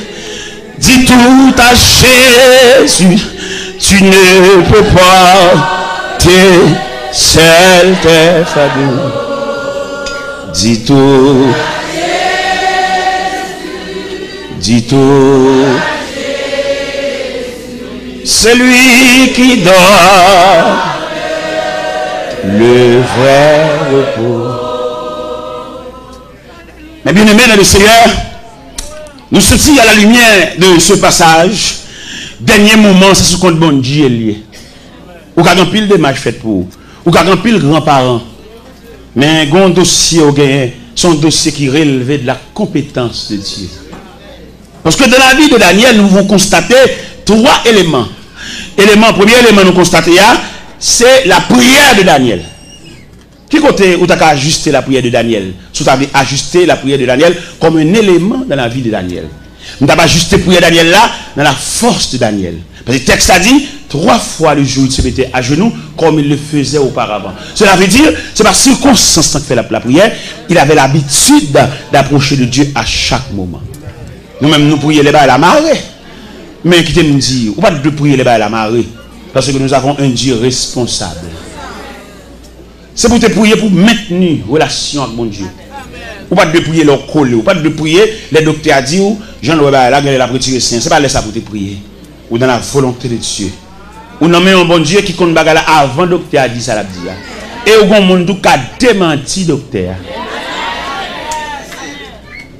Dis tout à Jésus. Tu ne peux pas te seul tes fardeaux. Dis tout. Dis tout. C'est lui qui donne le vrai repos. Mais bien aimé dans le Seigneur, nous sommes à la lumière de ce passage. Dernier moment, c'est ce qu'on bon Dieu lié. Ou quand on pile de matchs fait pour vous. Ou quand on pile grands-parents. Mais un dossier au gain, son dossier qui relevait de la compétence de Dieu. Parce que dans la vie de Daniel, nous pouvons constater 3 éléments. Premier élément nous constater, c'est la prière de Daniel. Qui côté où tu as ajusté la prière de Daniel? Si tu as ajusté la prière de Daniel comme un élément dans la vie de Daniel. Nous avons ajusté la prière de Daniel là dans la force de Daniel. Parce que le texte a dit 3 fois le jour il se mettait à genoux comme il le faisait auparavant. Cela veut dire, c'est par circonstance qu'il fait la prière, il avait l'habitude d'approcher de Dieu à chaque moment. Nous-mêmes nous prions les bas à la marée. Mais qui nous dit, ou pas de prier les bas à la marée. Parce que nous avons un Dieu responsable. C'est pour te prier pour maintenir relation avec mon Dieu. Ou pas de prier leur coller, ou pas de prier les docteurs a dit ou Jean-Louis là il a retiré saint, c'est pas ça pour te prier. Ou dans la volonté de Dieu. Ou non mais un bon Dieu qui compte bagala avant docteur a dit ça la dit. Et au bon monde qui a démenti docteur.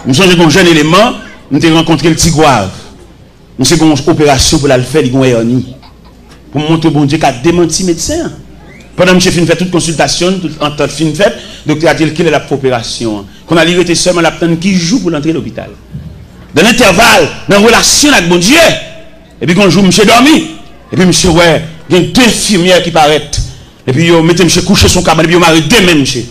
Nous sommes un jeune élément, nous avons rencontré le Tigouave. Nous avons une opération pour la faire, il y a une pour montrer bon Dieu qui a démenti médecin. Pendant que je finis fait toute consultation, en temps de fin fait, le docteur a dit qu'il est la opération. Qu'on a libéré seulement la personne qui joue pour l'entrée de l'hôpital. Dans l'intervalle, dans la relation avec bon Dieu, et puis quand je joue, monsieur dormi, et puis monsieur, ouais, il y a 2 infirmières qui paraissent, et puis il mettez monsieur coucher son cabane, et puis il marie 2 mêmes monsieur.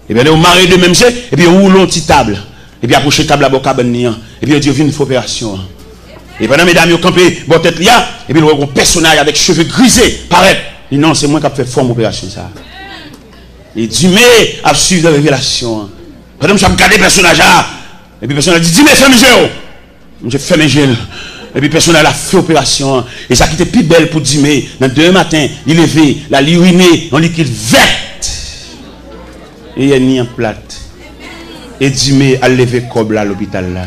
Et bien il marie 2 mêmes monsieur, et puis il roule une petite table, et puis approche table à la cabane, et puis il dit, il vient une opération. Et pendant mesdames, ils ont campé, bon tête là, et puis il y a un personnage avec cheveux grisés, paraît. Il dit non, c'est moi qui ai fait forme opération ça. Il dit, mais à suivre la révélation. Pendant que je regarde le personnage là, et puis le personnage dit, dis-moi, fais mes yeux. Je fais mes yeux. Et puis le personnage a fait opération. Et ça qui était plus belle pour dire, mais dans 2 matins, il levé, la uriné en liquide verte. Et il a mis en plate. Et dit, mais à lever comme là à l'hôpital là.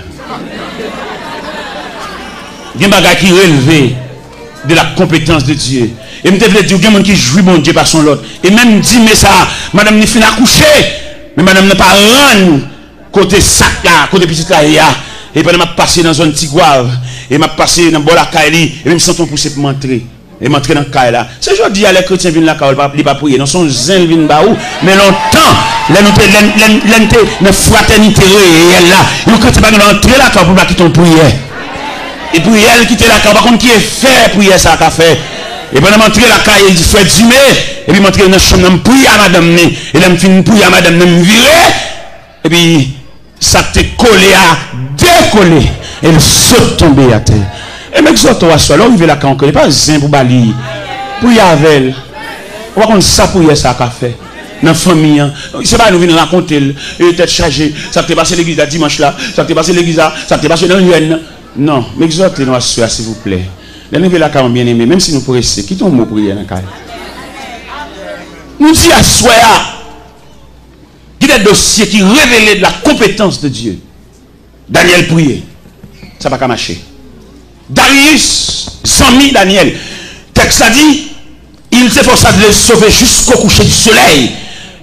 Il y a des bagages qui relèvent de la compétence de Dieu. Et je me dis, il y a des gens qui jouent mon Dieu par son lot. Et même dit, mais ça, madame n'est fini à coucher. Mais madame n'a pas rendu côté sac là, côté petit là. Et puis, je m'a passé dans une Tigouave. Et m'a passé dans la Kaili. Et me sentais poussé pour m'entrer. Et m'entrer dans la Kaili là. C'est aujourd'hui, les chrétiens viennent là, ils ne pas prier. Dans son zèle, ils viennent là. Mais longtemps, L'entité de fraternité réelle là. Nous quand tu vas entrer là pour pas quitter ton prière. Et prière quitter la par contre qui est fait prière ça qu'a fait. Et pendant m'entrer la caille il fait dîner et puis m'entrer dans la chambre me prier à madame et là me fin prier à madame me virer et puis ça t'est collé à décoller et le saute tomber à terre. Et mec ça toi soit là arrivé la caille on pas zin pour bali. Prier avec elle. On va prendre ça prier ça qu'a fait. Dans la famille, c'est pas nous venir raconter, tête chargée, ça t'est passé l'église dimanche là, ça t'est passé l'église là, ça t'est passé dans l'UN. Non, m'exhortez-nous à suivre, s'il vous plaît. Les nouveaux là, bien aimé, même si nous pressons, quittons le mot prière dans le cas. Nous disons à soi, il y a des dossiers qui révèlent de la compétence de Dieu. Daniel priait, ça va pas marcher. Darius, Zami Daniel, texte a dit, il s'efforça de les sauver jusqu'au coucher du soleil.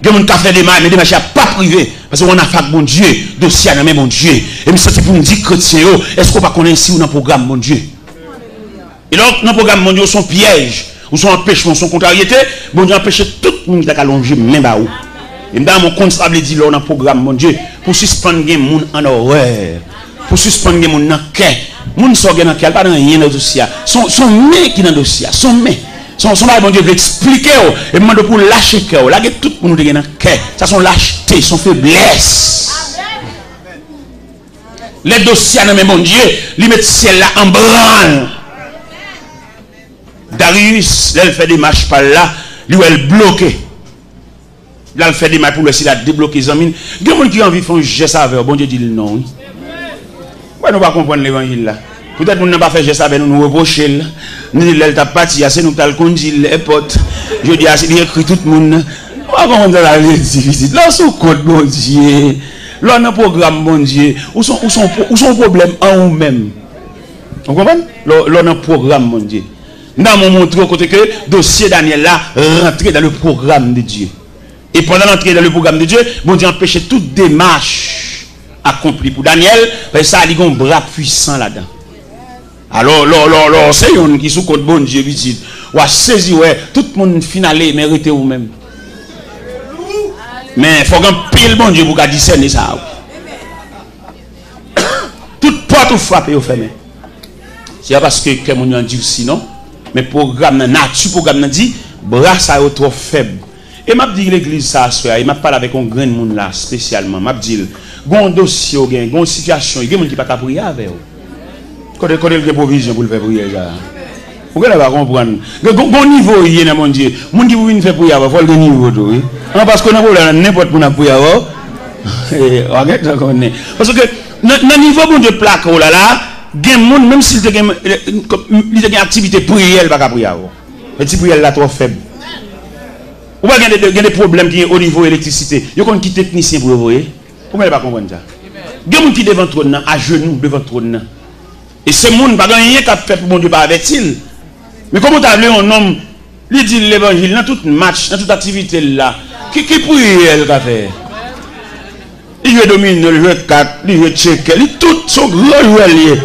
Il y a des gens qui fait des mal, mais des marchés pas privés. Parce qu'on a fait bon Dieu, dossier à la bon Dieu. Et je me pour me dire, chrétien, est-ce qu'on va connaître ici ou dans le programme mon Dieu? Et donc, dans le programme mon Dieu, son piège, ou son empêchement, son contrariété, bon Dieu empêche tout le monde qui a allongé, même à où. Et dans mon comptable dit, là, dans le programme mon Dieu, pour suspendre les gens en horreur, pour suspendre les gens dans le cœur. Les gens sont dans le cœur, pas dans rien dans le dossier. Son main qui est dans le dossier, son main. Son bon Dieu veut expliquer et demande pour lâcher cœur. Là, tout le monde est dans le cœur. Ça, son lâcheté, son faiblesse. Les dossiers, mais mon Dieu, ils mettent ciel là en branle. Darius, là, il fait des marches par là, lui, elle bloqué. Là, il fait des marches pour essayer de débloquer les amis. Il y a des gens qui ont envie de faire un geste avec bon Dieu dit non. Pourquoi nous ne pas comprendre l'évangile là? Peut-être que nous n'avons pas fait geste avec nous reprocher. Nous disons que nous parti, c'est nous qui avons conduit les potes. Je dis, c'est écrit tout le monde. On va comprendre la difficile. Là, c'est code bon Dieu. Là, on a un programme bon Dieu. Où sont problèmes en nous-mêmes? Vous comprenez? Là, on a un programme bon Dieu. Nous avons montré au côté que le dossier Daniel là rentré dans le programme de Dieu. Et pendant l'entrée dans le programme de Dieu, bon Dieu empêchait toute démarche accomplie pour Daniel. Parce que ça a un bras puissant là-dedans. Alors, c'est un qui sous compte bon Dieu, dit, ou a saisi, ouais, tout le monde finalé, mérité ou même. Mais il faut qu'un pile bon Dieu pour discerner ça. Toute porte ou frappe ou fermée. C'est parce que mon Dieu dit sinon, mais programme nature, programme dit, bras ça est trop faible. Et m'a dit l'église ça, il m'a parlé avec un grand monde là, spécialement. M'a dit, gon dossier, gon situation, il y a des gens qui ne peuvent pas prier avec vous. Quand il y a des provisions pour le faire prier, vous ne pouvez pas comprendre. Bon niveau, il y a mon Dieu. Mon Dieu, vous ne faites prier, il faut le niveau. Parce qu'on a n'importe où prier. Parce que dans le niveau bon Dieu plaque, même s'il y a une activité prière, il ne peut pas prier. Mais si prière là trop faible. Ou bien il y a des problèmes qui sont au niveau de l'électricité. Il y a un technicien pour le voir. Vous ne pouvez pas comprendre ça. Il y a des gens qui devant trône, à genoux devant trône. Et ce monde n'a pas rien qu'à faire pour mon Dieu pas avec il. Mais comment tu as vu un homme, il dit l'évangile dans tout match, dans toute activité là, qui prie elle qu'a fait? Il veut dominer, il veut 4, il veut checker, il tout son gros joueur lié.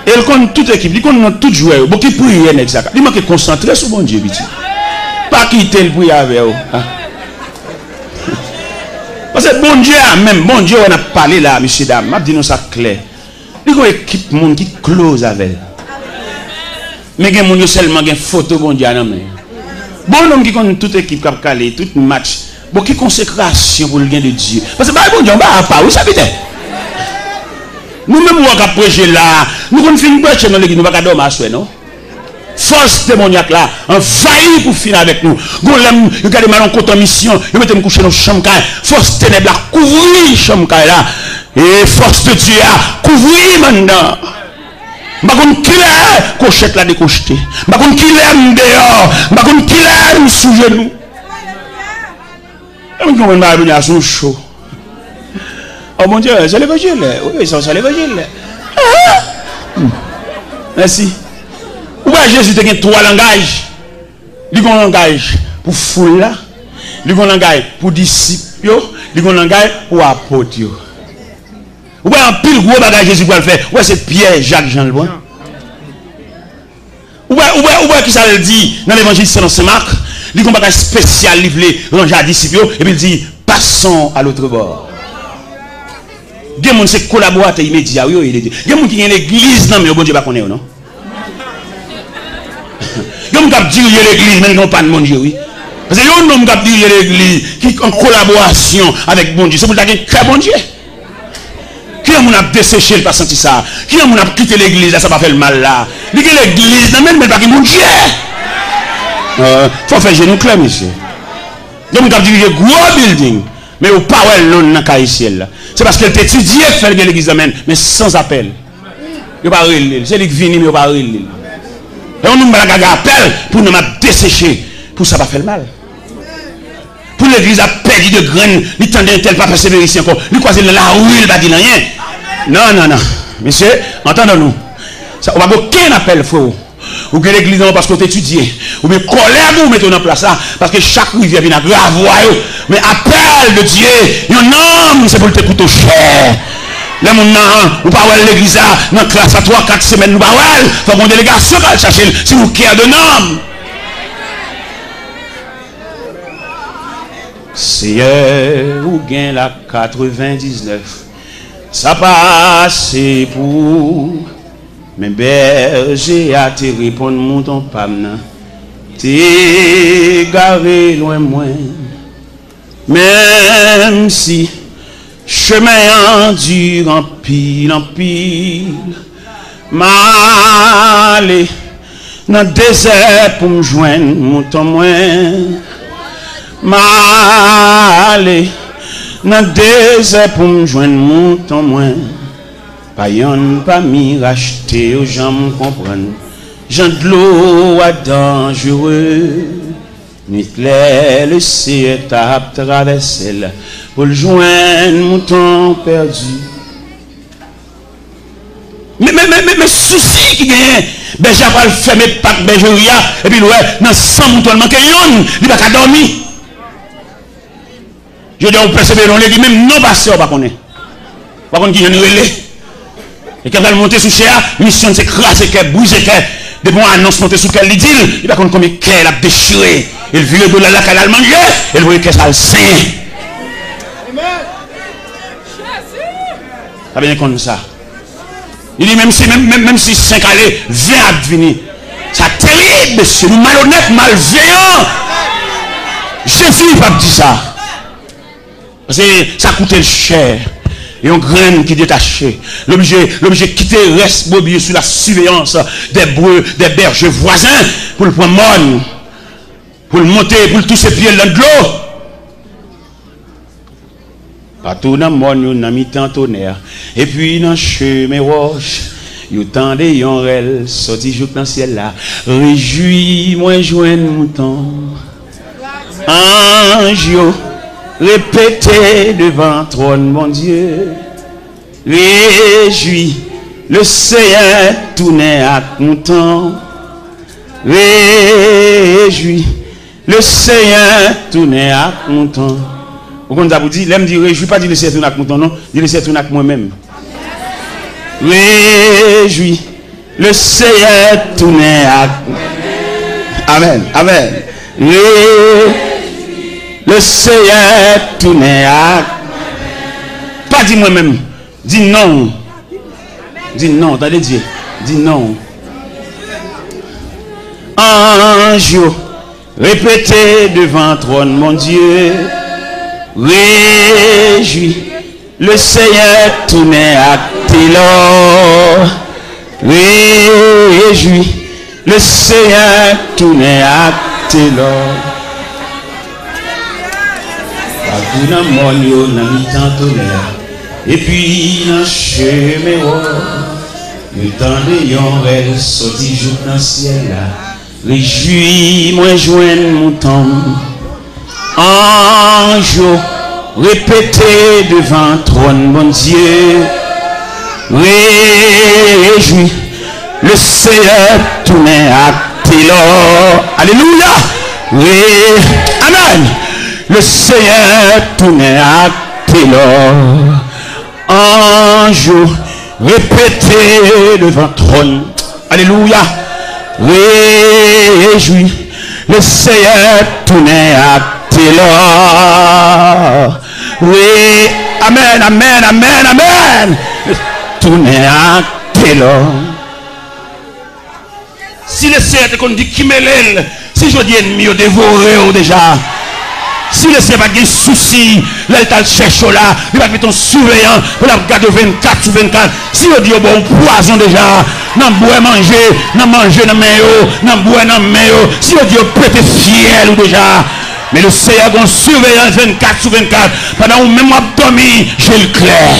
Et il connaît toute équipe, il connaît tout joueur. Bon qui prie elle exact. Il manque concentrer sur mon Dieu petit. Pas quitter le prier avec vous. Parce que bon Dieu même, bon Dieu on a parlé là, monsieur dame, m'a dit nous ça clair. Il y a une équipe monde qui close avec. Mais il y a des gens seulement qui photo bon Dieu. Bon homme qui connaît toute équipe qui a calé, tout match. Bon qui consécration pour le gain de Dieu. Parce que bon Dieu, on va pas, vous savez. Nous-mêmes, on va prêcher là. Nous avons fini de prêcher dans l'église, nous ne pouvons pas dormir à soi, non? Force démoniaque là, envahit pour finir avec nous. Golem, regardez mal en côté en mission, vous mettez me coucher dans la chambre. Force ténèbres là, couvrir la chambre là. Et force de Dieu a couvrir maintenant. Je ne sais pas qui est cochette là décocheté. Je ne sais pas qui est dehors. Je ne sais pas qui est sous genou. Je ne sais pas qui est sous chaud. Oh mon Dieu, c'est l'évangile. Oui, c'est l'évangile. Merci. Où est Jésus qui a trois langages? Il y a un langage pour foule là. Il y a un langage pour disciples. Il y a un langage pour apôtres. Ou bien un pile gros bagage Jésus pour le faire. Ou c'est Pierre, Jacques, Jean le bon. Ou bien qui ça le dit dans l'évangile selon Saint Marc. Il y a un bagage spécial livré ranger à disciples. Et puis il dit, pas poisson à l'autre bord. Il y a des gens qui sont collaborateurs immédiats. Il y a des gens qui sont l'église, non, mais bon Dieu ne connaît pas, non? Il y a des gens qui disent l'église, mais ils n'ont pas de mon Dieu, oui. Parce que il y a des gens qui disent l'église, qui sont en collaboration avec bon Dieu. C'est pour ça qu'il y a très bon Dieu. Qui a desséché le pas senti ça? Qui a quitté l'église, ça va faire le mal là? L'église, non, mais pas que mon Dieu. Il faut faire genou clair, monsieur. Il y a des gens qui disent gros building. Mais au pas non dans le c'est parce qu'elle t'étudie faire l'église mais sans appel. Il pas relé, c'est lui qui vient mais il pas relé. Et on nous appel pour nous dessécher pour ça pas faire mal. Pour l'église a perdu de graines, il tendait tel pas persévérer ici encore. Lui croiser la rue, il va dire rien. Non. Monsieur, entendons-nous. Ça on va aucun appel frère. Ou que l'église parce qu'on t'étudie. Ou bien collègue ou mettez en place ça. Parce que chaque rivière vient à grave. Mais appel de Dieu. Un homme, c'est pour te coûter cher. Là, mon ou pas l'église dans la classe à 3-4 semaines, nous pas faut qu'on délégation qui va chercher si vous qui de nom. Seigneur, ou gain la 99. Ça passe pour. Mais berger a te répondre mouton pamna. T'es garé loin moins. Même si chemin endure en pile, m'aller dans le désert pour me joindre mouton moins. M'aller dans le désert pour me joindre mouton moins. Pas yon pas mi racheter aux gens me comprennent. Jean de l'eau à dangereux. Nuit claire le ciel tape traverser pour le joindre mouton perdu. Mais souci qui gagne. Ben j'ai pas le fermer pas bergeria et puis ouais dans 100 moutons manque yon, il va pas dormir. Je dis on persévérer on dit même non passer on pas connaît. Pas connaît qui vient nous relais. Et quand elle monte sous cher, mission c'est craser qu'elle bouger qu'elle. Depuis qu'on annonce monter sous qu'elle dit, il va connaître combien qu'elle a déchiré. Il vit le dollar là qu'elle a mangé, elle voit qu'elle a le sein. Ça bien comme ça. Il dit même si 5 allées, 20 à venir. Ça terrible, monsieur, nous malhonnêtes, malveillants. Jésus n'a pas dit ça. Parce que ça coûtait cher. Et on graine qui détaché. L'objet quitter reste bobillé sous la surveillance des breux, des bergers voisins pour le prendre mon, pour le monter, pour le toucher pied dans de l'eau. Partout dans le monde, il y a mis tant tonnerre. Et puis dans le chemin roche, il y a tant de yonrel sorti jour dans le ciel là. Réjouis-moi, joindre mouton. Ange, répétez devant trône, mon Dieu. Réjouis, le Seigneur tourné à mouton. Réjouis, le Seigneur tourné à mouton. Vous dit, l'aime dit réjouis, pas dire le Seigneur tourné à mouton, non, dit le Seigneur tourné à moi-même. Réjouis, le Seigneur tourné à. Amen, amen. Le Seigneur tourné à. Pas dit moi-même. Dis non. Dis non. T'allez dire. Dis non. Ange, répétez devant trône, mon Dieu. Réjouis. Le Seigneur tourné à Télor. Réjouis. Le Seigneur tourné à Télor. Tout dans mon lieu, dans mi temps tonnerre. Et puis dans chemin le temps de yonrel sorti jour dans le ciel là. Réjouis-moi joindre mouton. Ange, répétez devant trône mon Dieu. Réjouis, le Seigneur tourné à Télor. Alléluia. Amen. Le Seigneur tourné à Télor. Ange, répétez devant trône. Alléluia. Réjouis. Le Seigneur tourné à Télor. Oui, amen, amen, amen, amen. Tournez à Taylor. Si le Seigneur te dit qui me l'aile, si je dis ennemi, dévoré déjà. Si le Seigneur n'a pas de soucis, là, il cherche là, il va mettre ton surveillant pour la garder 24 sur 24. Si il dit bon poison déjà, non boire manger, non manger dans mayo, non boire dans mayo. Si il dit peut-être fiel ou déjà. Mais le Seigneur a un surveillant 24 sur 24. Pendant où même dormi, j'ai le clair.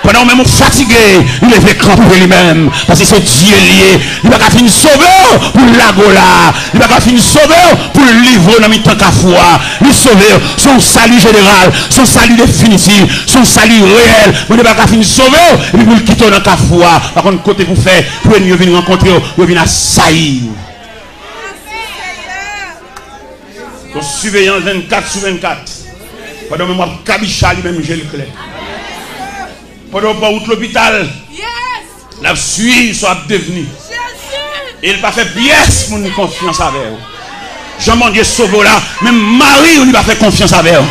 Pendant même fatigué, il est fait camper lui-même. Parce que c'est Dieu lié. Il va pas finir sauveur pour l'agola. Il va pas finir sauveur pour le livre dans le temps qu'à foi. Le sauveur, son salut général, son salut définitif, son salut réel. Il va pas finir sauveur et puis pour le quitter dans la foi. Par contre, côté pour faire, pour venir rencontrer, pour venir assaillir. Son surveillant 24 sur 24. Pendant même Kabicha lui-même, j'ai le clair. Pendant pas out l'hôpital, la suite soit devenue. Et il n'a pas fait pièce pour nous confiance avec eux. Jean Dieu sauve là, même Marie, on lui va faire confiance avec eux.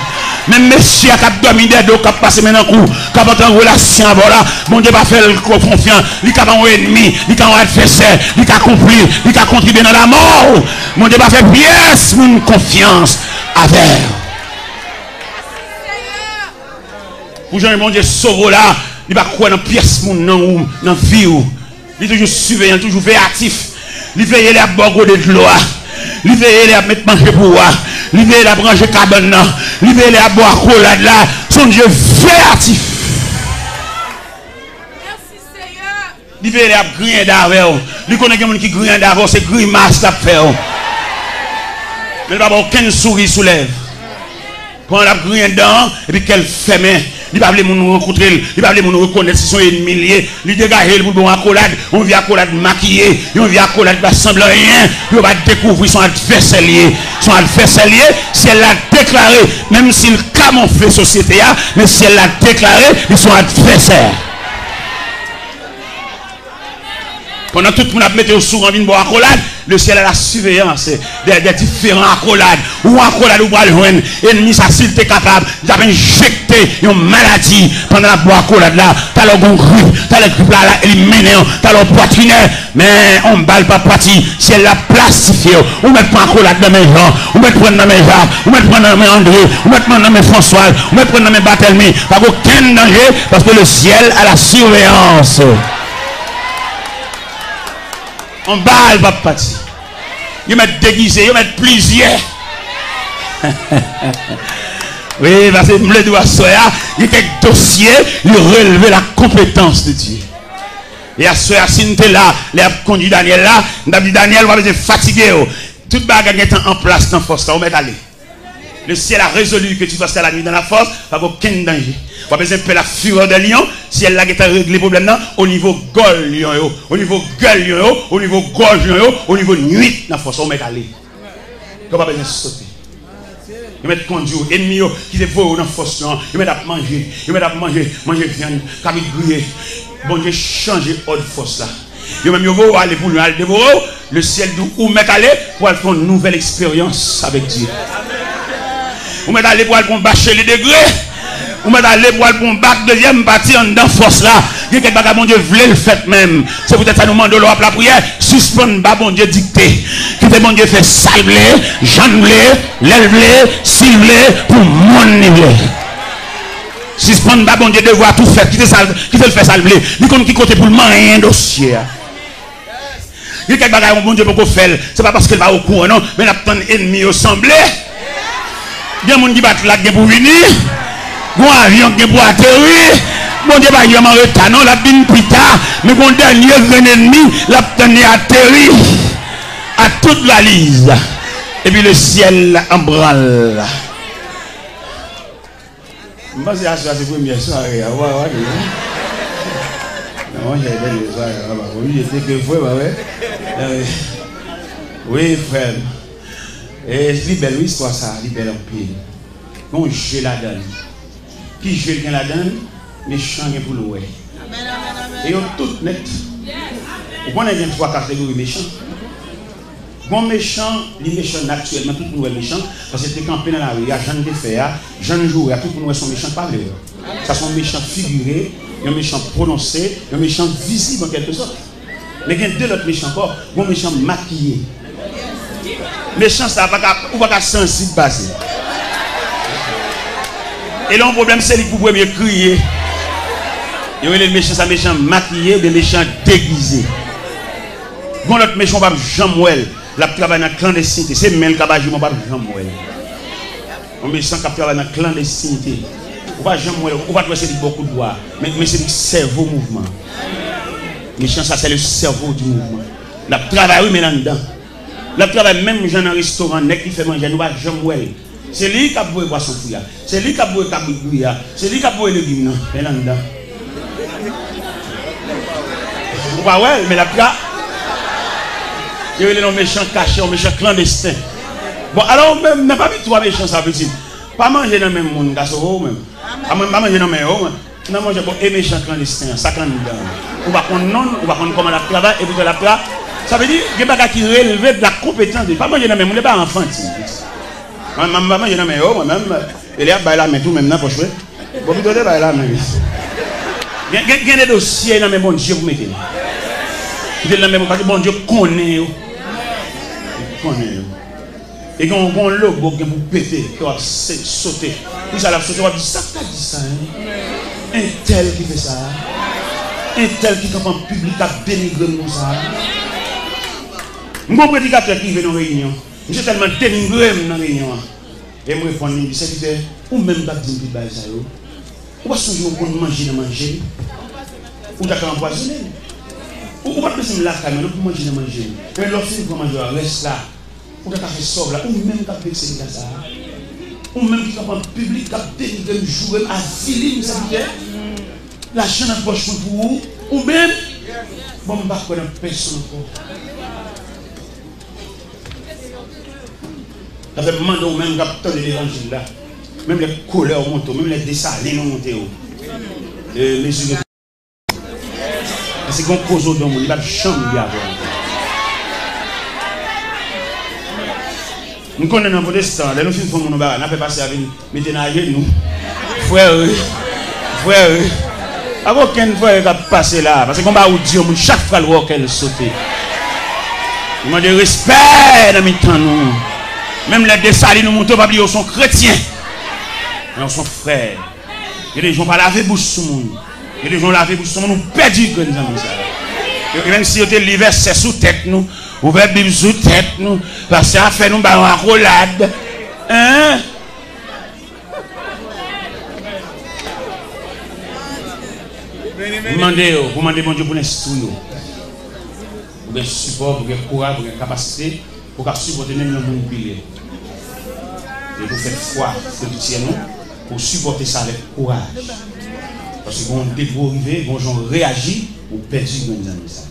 Même monsieur qui a dormi des dos, qui a passé maintenant coup, qui a pas en relation avec là, mon Dieu va faire confiance. Il a un ennemi, il a un adversaire, il a accompli, il a contribué dans la mort. Mon Dieu va faire pièce pour nous confiance avec eux. Pour Jean mon Dieu sauve là. Il va croire dans la pièce, dans la vie. Il est toujours surveillant, toujours véatif. Il veille à boire de l'eau. Il veille à mettre manger pour moi. Il veille à brancher cabane. Il veille à boire cola là. Son Dieu véatif. Merci Seigneur. Il veille à griller d'avant. Il connaît quelqu'un qui grille d'avant, c'est grimace à faire. Mais il va avoir aucune souris sous lèvres. Quand la grille dedans, et puis qu'elle fait main. Il va aller nous rencontrer, il va aller nous reconnaître si son ennemi, il dégage pour bon accolade, on vient accolade maquillé, on vient accolade pas semblant rien, il va découvrir son adversaire lié. Son adversaire lié, si elle l'a déclaré, même s'il camoufle la société, mais si elle l'a déclaré, ils sont adversaires. Pendant tout le monde a mis au sourd en vin boire accolade, le ciel a la surveillance des différents accolades. Ou accolade ou boire le joindre, ennemi, ça s'il était capable, il a injecté une maladie pendant la boire accolade là. T'as le bon grippe, t'as le grippe là, éliminé, t'as le poitrinaire, mais on ne balle pas parti. Si elle l'a plastifié, on met pas accolade dans mes gens, on met prendre dans mes Jacques, on met prendre dans mes André, on met prendre dans mes François, on met prendre dans mes Barthélemy. Pas aucun danger parce que le ciel a la surveillance. On balle pas parti. Ils mettent déguisé, ils mettent plusieurs. Oui, parce que le doigt soya, il était dossier, il relevait la compétence de Dieu. Et à ce moment là, il a conduit Daniel là, il a dit Daniel va être fatigué. Toute bagarre est en place dans la force, on met aller. Le ciel a résolu que tu vas rester la nuit dans la force, pas aucun danger. On a besoin de la fureur de lion, si elle a réglé le problème au niveau gueule lion, au niveau gueule lion, au niveau gorge lion, au niveau nuit dans la force, on met aller. On a besoin de sauter. Ils mettent conduire, ennemis qui est beau dans la force, ils mettent à manger, manger viande, comme ils grillent. Bon Dieu, changer autre force là. Ils même vont aller pour nous aller dévorer, le ciel d'où met aller pour aller faire une nouvelle expérience avec Dieu. Vous mettez aller pour bâcher les degrés. Vous mettez aller pour battre deuxième partie en dans force là. Il y a quelqu'un qui bon Dieu voulait le fait même. C'est peut-être ça nous demande de l'eau la prière. Suspendre pas bon Dieu dicté. Qui te bon Dieu fait salver, janvler, l'élever, cibler pour mon niveau. Suspendre pas bon Dieu devoir tout faire. Qui te le fait salver. Ni comme qui côté pour le moyen dossier. Il y a quelqu'un qui bon Dieu pour faire. C'est pas parce qu'il va au courant non. Mais il y a tant d'ennemis assemblés. Il y a des gens qui battent là pour venir. Il y a des avions qui pour atterrir. Bon Dieu, il y a un retard, non, la bine plus tard. Mais mon dernier ennemi, la tenue atterri à toute la lise. Et puis le ciel en branle. Je pense que c'est la première soirée. Non, j'ai fait les soirées. Oui, j'étais que frère, oui, frère. Et c'est belle histoire ça, c'est belle en pile. On jeu la donne. Qui jeu la donne, méchant pour le ouais. Et on tout net. Vous connaissez bien trois catégories méchants. Bon méchant, les méchants naturellement, tout le monde est méchant, parce que tu es campé dans la rue, il y a gens de faire, gens de jouer, tout le monde sont méchants par l'heure. Ça sont méchants figurés, il y a un méchant prononcé, il y a un méchant visible en quelque sorte. Mais il y a deux autres méchants encore, bon méchant maquillé. Méchant, ça va pas sensible basé. Et là, le problème, c'est qu'il faut mieux crier. Il y a les méchants, ça méchant maquillé, des méchants déguisés. Bon, l'autre méchant, pas Jean-Mouel. La travail dans la clandestinité. C'est même le cabage, pas Jean-Mouel. Un méchant qui travaille dans la clandestinité. Ou pas Jean-Mouel, ou pas c'est beaucoup de doigts. Mais c'est le cerveau mouvement. Méchant, ça c'est le cerveau du mouvement. La travail, oui, mais là-dedans. La travail, même dans un restaurant, qui fait manger, nous pas Jean-Mouel. C'est lui qui a boire poisson fouilla. C'est lui qui a boire cabouille. C'est lui qui a boire légumes. Mais là-dedans. Ou pas ouais, mais la travail. Il y a des méchants cachés, des méchants clandestins. Bon, alors, même, n'a pas vu trois méchants, ça veut dire. Pas manger dans le même monde, même. Pas manger dans le même monde. Non, manger bon, et méchants clandestins, ça quand nous on va prendre non, on va prendre comment la travail, et puis la travail. Ça veut dire qu'il y a des gens qui relèvent de la compétence. Pas manger dans le même monde, pas enfant. Maman, manger dans le même monde, moi-même, il y a des gens tout même là pour jouer. Bon, vous donnez là, même. Il y a des dossiers dans le même bon Dieu pour mettre. Il y a même parce que bon Dieu connaît. Et quand on a un logo pour péter, qui va sauter. Puis ça va sauter, on va dire ça, tu as dit ça. Un tel qui fait ça. Un tel qui est en public à dénigrer comme ça. Mon prédicateur qui vient dans la réunion, je suis tellement dénigré dans la réunion. Et moi, je me dis, c'est ou même pas dire que ça. Ou pas songer pour manger dans manger. Ou d'accord empoisonné. Ou pas que c'est là quand même pour manger dans manger. Mais lorsque vous mangez, reste là. Ou d'accord fait sauve là. Ou même quand vous faites ça. Ou même qui en public, qui a dénigré, jouer à filer, ça veut dire la chaîne à poche pour vous. Ou même, bon, je ne vais pas connaître personne encore. Ça fait demander au même capteur de l'évangile là. Même les couleurs montent, même les dessalines montent. Les yeux. C'est qu'on cause au monde, il va chambre bien. Nous connaissons un protestant, nous faisons mon bar, nous avons passé avec nous, mettez dans nous. Frère, avant aucun fois il va passer là, parce qu'on va où Dieu, chaque fois le voit qu'elle saute. Il m'a dit respect dans mes temps nous. Même les dessalines nous montent, pas oublier, ils sont chrétiens. Mais ils sont frères. Il y a des gens qui ne lavent bouche sur le monde. Il y a des gens qui lavent bouche sur le monde, nous perdus que nous avons ça. Et même si vous avez l'hiver, c'est sous tête nous. Ouvert Bible sous tête nous. Parce que ça fait nous en roulade. Hein? Vous demandez bon Dieu pour l'instruire. Pour le support, pour le courage, pour la capacité, pour supporter même le monde pilier. Et pour faire foi, pour supporter ça avec courage. Parce que quand on débrive, quand on réagit, on perd du monde dans ça.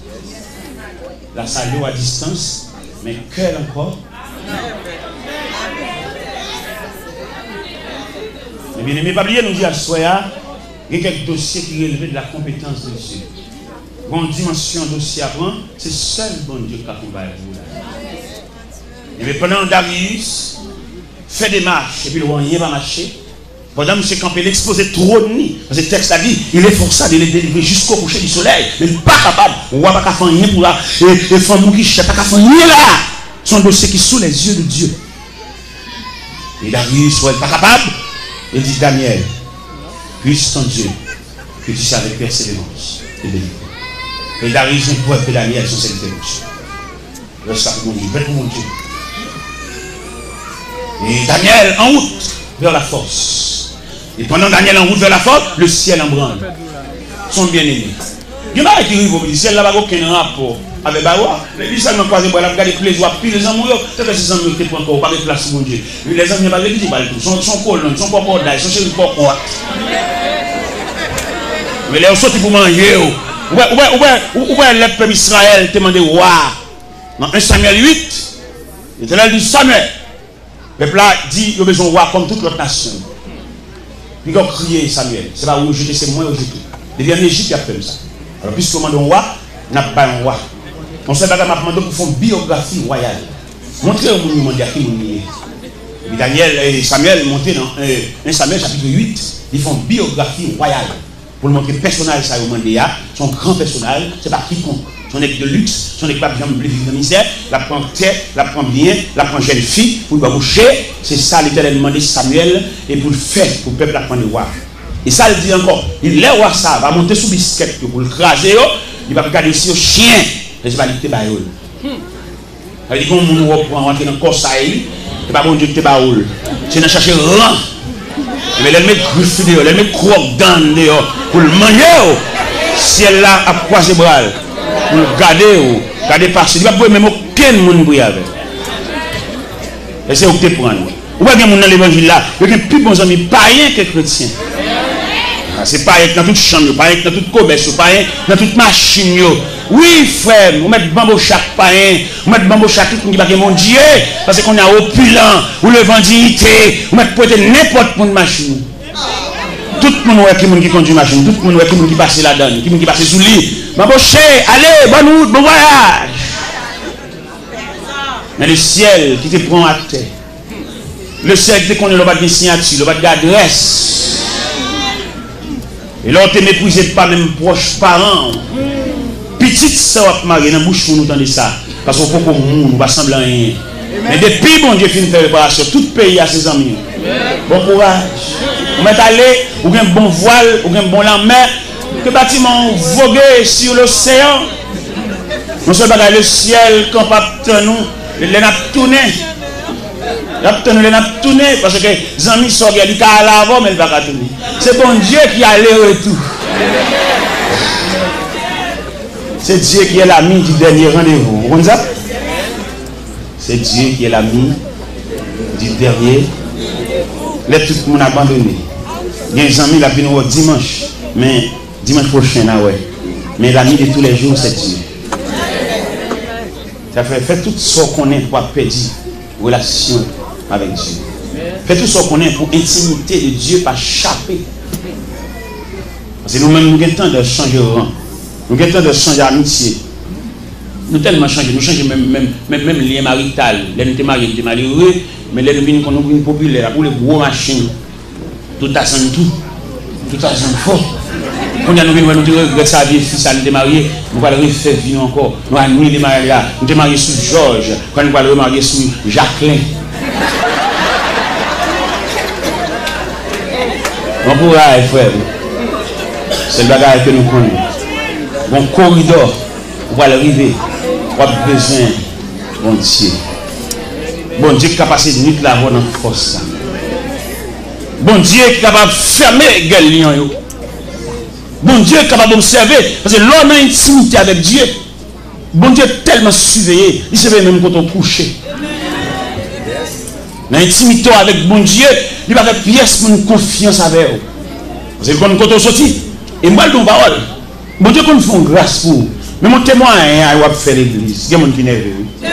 La salut à distance, mais cœur encore. Mais bien aimé, pas oublier, nous dit à Soya, il y a quelques dossiers qui relèvent de la compétence de Dieu. Une dimension dossier à prendre, c'est seul bon Dieu qui a combattu vous là. Et bien pendant Darius fait des marches, et puis le roi n'y va marcher. Pendant que M. Campbell exposait trop de nuit, parce que le texte a dit, il est forcé de les délivrer jusqu'au coucher du soleil, mais il n'est pas capable, on ne va pas faire rien pour là, et les femmes qui ne pas faire rien là, son dossier qui est sous les yeux de Dieu. Et Darius n'est pas capable, il dit Daniel, puisse ton Dieu, que tu sais avec persévérance et délivrer. Et Darius ne pouvait que Daniel son serviteur. Reste là pour mon Dieu, bête pour mon Dieu. Et Daniel en route vers la force. Et pendant Daniel en route vers la force, le ciel en branle. Son bien-aimé. Il n'y a pas qui arrive au ciel, là-bas, aucun rapport avec Bawa. Les gens seulement croisent, ils regardent les joies, puis les amoureux, c'est que ces amoureux qui prennent encore, pas de place sur mon Dieu. Les amis, ils ne sont pas colons, ils ne sont pas bordailles, ils sont chez les porcs. Mais les autres, ils pour manger. Où est le peuple Israël demandé roi? Dans 1 Samuel 8, l'Éternel dit Samuel. Le peuple dit qu'il a besoin de roi comme toute l'autre nation. Puis il a crié Samuel. C'est pas où jeter, c'est moi où jeter. Depuis en Égypte, il y a fait ça. Alors, puisque on demande un roi, on n'a pas un roi. On sait pas qu'on m'a demandé pour faire une biographie royale. Montrez au monde à qui vous Daniel et Samuel montaient dans 1 Samuel chapitre 8, ils font biographie royale pour le montrer personnage ça au son grand personnage, c'est pas quiconque. Son équipe de luxe, son équipe de vivre de misère, la prend terre, la prend bien, la prend jeune fille, pour le boucher, c'est ça l'Éternel demandé Samuel et pour le faire, pour le peuple apprendre le roi. Et ça, il dit encore, il est roi ça, va monter sous biscuit pour le craser, il va regarder aussi au chien, les validés baïol. Ça veut dire qu'on va rentrer dans le corps ça, c'est pas bon Dieu qui te baoule. C'est dans chercher rang. Mais elle met griffe dehors, elle met croque dans dehors pour le manger. Si elle là a croisé bras, pour le garder passer. Il va pas même aucun monde pour y aller. Et c'est où tu prends. Ou pas bien dans l'évangile là, il y a plus bons amis païens que chrétiens. C'est pas dans toute chambre, pas dans toute commerce, pas dans toute machine. Oui, frère, vous mettez bambou chaque païen, vous mettez bambou chaque qui va mon Dieu, parce qu'on a opulent, ou le vendité, vous mettez peut-être n'importe quelle machine. Tout le monde qui conduit machine, tout le monde qui passe là-dedans, qui passe sous lit. Bambou cher, allez, bonne route, bon voyage. Mais le ciel qui te prend à terre, le ciel qui te connaît le bas de signature, le bas d'adresse. Et là, on ne te méprisez pas même proches parents. Petite soeur mariée dans la bouche pour nous entendre ça. Parce qu'on peut qu'on ne va sembler rien. Mais depuis bon Dieu finit de faire réparation, tout pays a ses amis. Bon courage. Vous mettez aller, ou un bon voile, ou un bon lendemain, que bâtiment voguer sur l'océan. Non seulement le ciel, quand pas nous, les n'a tourné. Les n'a tourné parce que les amis sont regardés à l'avant, mais ils ne vont pas tourner. C'est bon Dieu qui a le retour. C'est Dieu qui est l'ami du dernier rendez-vous. Vous comprenez ça? C'est Dieu qui est l'ami du dernier. Là, tout le monde abandonné. Il y a des amis qui viennent dimanche. Mais dimanche prochain, là, ouais. Mais l'ami de tous les jours, c'est Dieu. Ça fait tout ce qu'on est pour perdre relation avec Dieu. Fait tout ce qu'on est pour intimité de Dieu, pas chapper. Parce que nous-mêmes, nous avons le temps de changer de rang. Nous avons le temps de changer d'amitié. Nous tellement changé, nous changeons même lien marital. Là, nous sommes mariés, nous sommes malheureux, mais là, nous sommes populaires pour les gros machines. Tout à son tout à son fort. Quand nous regrettons sa vie, fils, nous sommes mariés, nous allons refaire vivre encore. Nous allons nous marier là. Nous sommes mariés sous Georges, quand nous allons marier sous Jacqueline. Bon courage, frère. C'est le bagage que nous connaissons. Bon corridor, on va arriver. On a besoin de bon Dieu. Bon Dieu qui est capable de nuit la voix dans la force. Bon Dieu qui est capable de fermer les lions. Bon Dieu est capable d'observer. Parce que l'homme a une intimité avec Dieu. Bon Dieu est tellement surveillé. Il se fait même quand on couche. L'intimité avec bon Dieu, il va faire pièce pour une confiance avec eux. Parce que quand on sortit, et moi, je parole. Bon Dieu, qu'on fait grâce pour vous. Mais mon témoin, il va faire l'église. Il y a des gens qui n'est pas.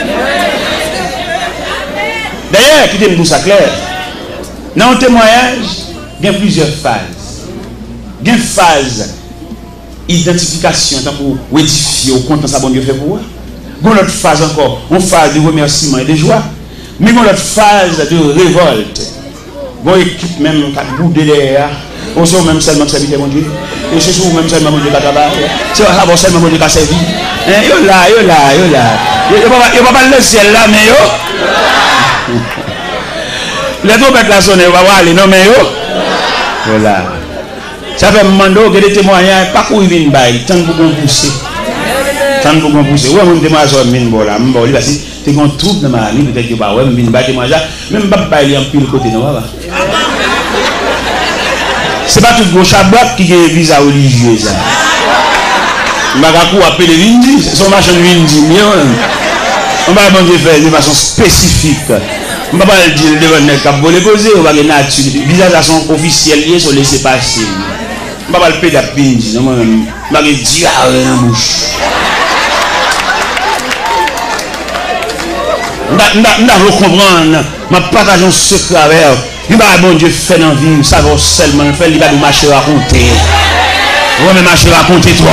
D'ailleurs, qui me ça clair. Dans le témoignage, il y a plusieurs phases. Il y a une phase identification pour édifier au compte de ça bon Dieu fait pour vous. Il y a une autre phase encore, une phase de remerciement et de joie. Mais il y a une autre phase de révolte. Il y a une équipe même qui a boudé derrière. On sait même seulement que ça vit mon Dieu. Et c'est souvent même seulement mon Dieu qui a travaillé. C'est pas seulement mon Dieu qui a servi. Yo là. Il ne va pas le ciel là, mais yo. Les trompettes là sonner, on va voir les noms, mais yo. Voilà. Ça fait un moment que les témoignages, pas pour y venir, tant pour qu'on pousse. Tant pour qu'on pousse. Ouais, mon témoignage, je vais venir là. Parce que tu as un trouble dans ma vie, peut-être que je vais venir témoignage. Même pas il y a un pile côté, non? C'est pas tout le chabot qui est visa religieux. Ça. Magakou appelle Vindi, son machin Vindi. On va faire de façon spécifique. On va pas le dire devant le cap pour les poser, on va le nature. Visa de façon officielle, ils sont laissés passer. On va pas le payer d'Apindi, on va le dire dans la bouche. On va comprendre, on va partager un secret avec eux. Il va bon Dieu fait dans la vie, ça va seulement faire, il va nous marcher raconter. On va marcher raconter trop.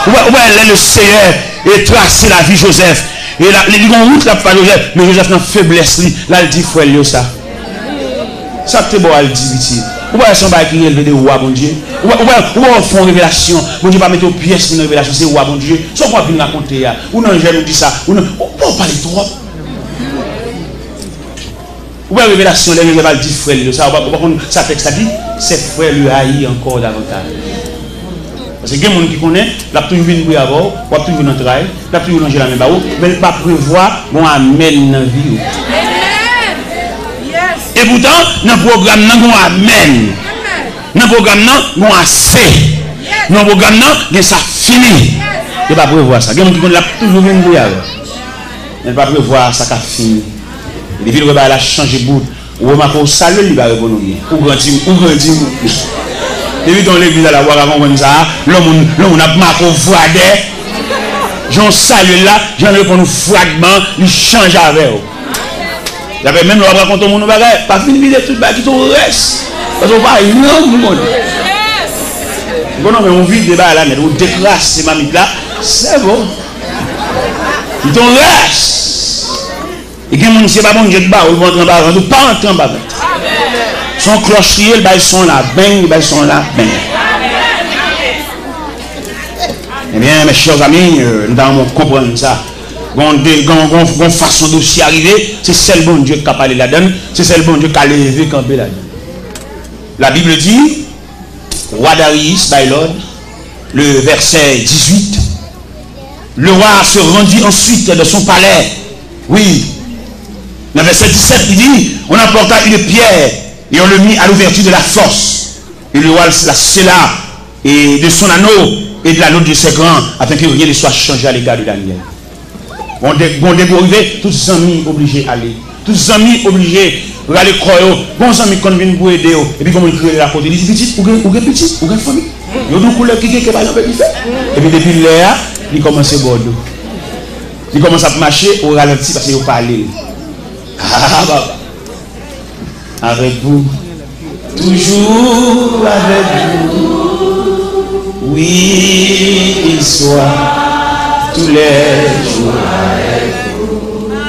On va le Seigneur et tracer la vie Joseph. Et là, il y a une route là pour Joseph, mais Joseph n'a faiblesse, là, il dit, frère, ça. Ça, c'est bon, il dit, ou bien, son bail qui est élevé de roi, bon Dieu. Ou bien, font une révélation. Bon Dieu, pas mettre aux pièces pour une révélation, c'est roi, bon Dieu. Soit pour venir raconter, ou non, je nous dis ça, ou non, on parle trop. Ou bien, révélation, les révélations, dit frère, ça, ça fait que ça dit, c'est frère lui haït encore davantage. Parce que il y a des gens qui connaissent, la toujours venu pour avoir, ou toujours dans le travail, la toujours manger la même barreau, mais il ne pas prévoir, bon, amène dans la vie. Et pourtant, dans le programme, nous avons amen. Dans le programme, nous avons assez. Dans le programme, nous ça fini. Il ne pas prévoir ça. Il y a des gens qui connaissent, toujours venu pour avoir. Il ne pas prévoir ça qui a fini. Et depuis que a changé de bout, ou remarquez au salut, il va répondre. Ou grandir. Depuis dans l'église à la voix avant comme ça, l'homme a marqué au voidet. J'en salue là, j'en réponds au fragment, il change avec eux. Il y avait même le raconter mon bagage, pas fini de tout qui tout reste. Parce qu'on va non monde. Bon non mais on vit débat là, mais on déclasse ces mamites là, c'est bon. Il t'en reste. Et qui monde c'est pas bon, je te bats, on va entrer en bas, on pas entrer en bas. Son clocherier, ils sont là, bang, ils sont là, bang. Eh bien, mes chers amis, nous devons comprendre ça. Une façon de s'y arriver, c'est celle bon Dieu qui a parlé là-dedans, c'est celle bon Dieu qui a levé camper là-dedans. La Bible dit, roi Darius, by Lord, le verset 18, le roi se rendit ensuite de son palais. Oui, le verset 17, il dit, on apporta une pierre et on le mit à l'ouverture de la fosse. Et le roi la scella et de son anneau et de l'anneau de ses grands, afin que rien ne soit changé à l'égard de Daniel. On découvrait tous les amis obligés d'aller. Tous les amis obligés d'aller croire. Bon amis qu'on vient pour aider. Et puis comment ils créent la côté. Ils disent petit, ou bien petit, ou bien famille. Ils ont deux couleurs qui sont pas fait. Et puis depuis là, ils commencent à bordeaux. Ils commencent à marcher au ralenti parce qu'ils parlent. Ah bah. Avec vous. Toujours avec vous. Oui, il soit. Tous les jours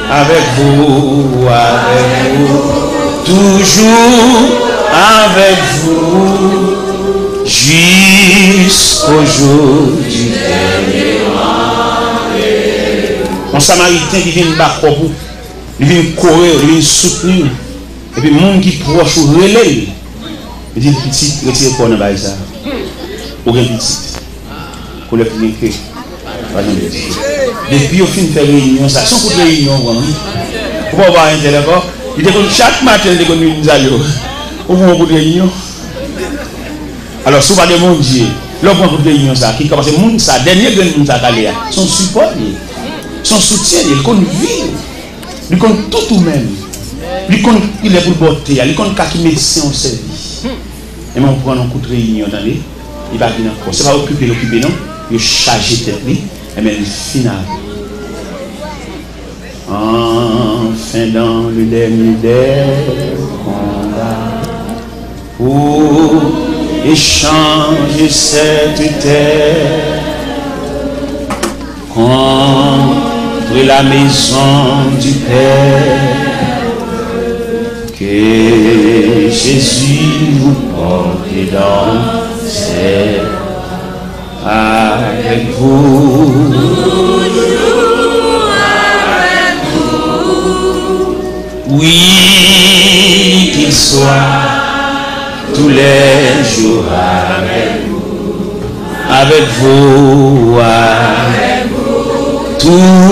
avec vous, toujours avec vous, jusqu'au jour du dernier rendez-vous. Mon samaritain qui vient battre pour vous, il vient courir, il vient soutenir, et puis le monde qui proche ou relève, il dit petit, retirez quoi dans le ça, ou bien petit, pour le finir. Depuis au fin de faire réunion, ça, sans coup de réunion, pour avoir un téléphone, il dit que chaque matin, il dit que nous allons au coup de réunion. Alors, si vous avez mon Dieu, l'homme coup de réunion, ça, qui commence à monde, ça, dernier que nous avons son support, son soutien, il compte vivre, il compte tout même. Il est pour porter, il compte qui médecin au service. Et on prend un coup de réunion, il va venir encore. Ce n'est pas occuper, non? Il charge tête, et bien le final. Enfin dans le dernier des combats, pour échanger cette terre contre la maison du Père, que Jésus vous porte dans ses avec vous, toujours avec vous. Oui, qu'il soit tous les jours avec vous, avec vous, toujours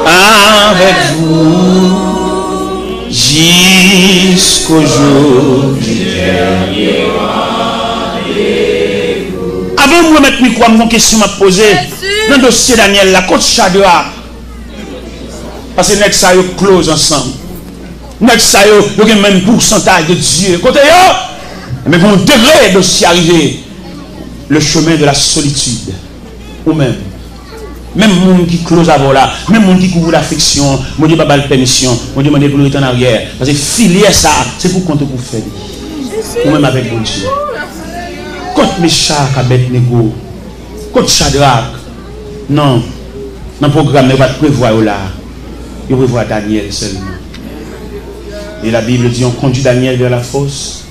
avec vous, jusqu'au jour du dernier. Avant de remettre le micro, une question m'a posée dans le dossier Daniel, la côte Shadrach. Parce que nous sommes close ensemble. Nous avons le même pourcentage de Dieu. Côté mais pour un degré de s'y arriver, le chemin de la solitude. Ou même monde qui close avant là, même monde qui couvre l'affection, mon Dieu pas de permission, mon Dieu m'a dit pour en arrière. Parce que filier ça, c'est pour compter pour faire. Ou même avec mon Dieu. Quand Meshach, Abednego, quand Shadrach, non, Dans le programme, il va prévoir là. Il prévoit Daniel seulement. Et la Bible dit on conduit Daniel vers la fosse.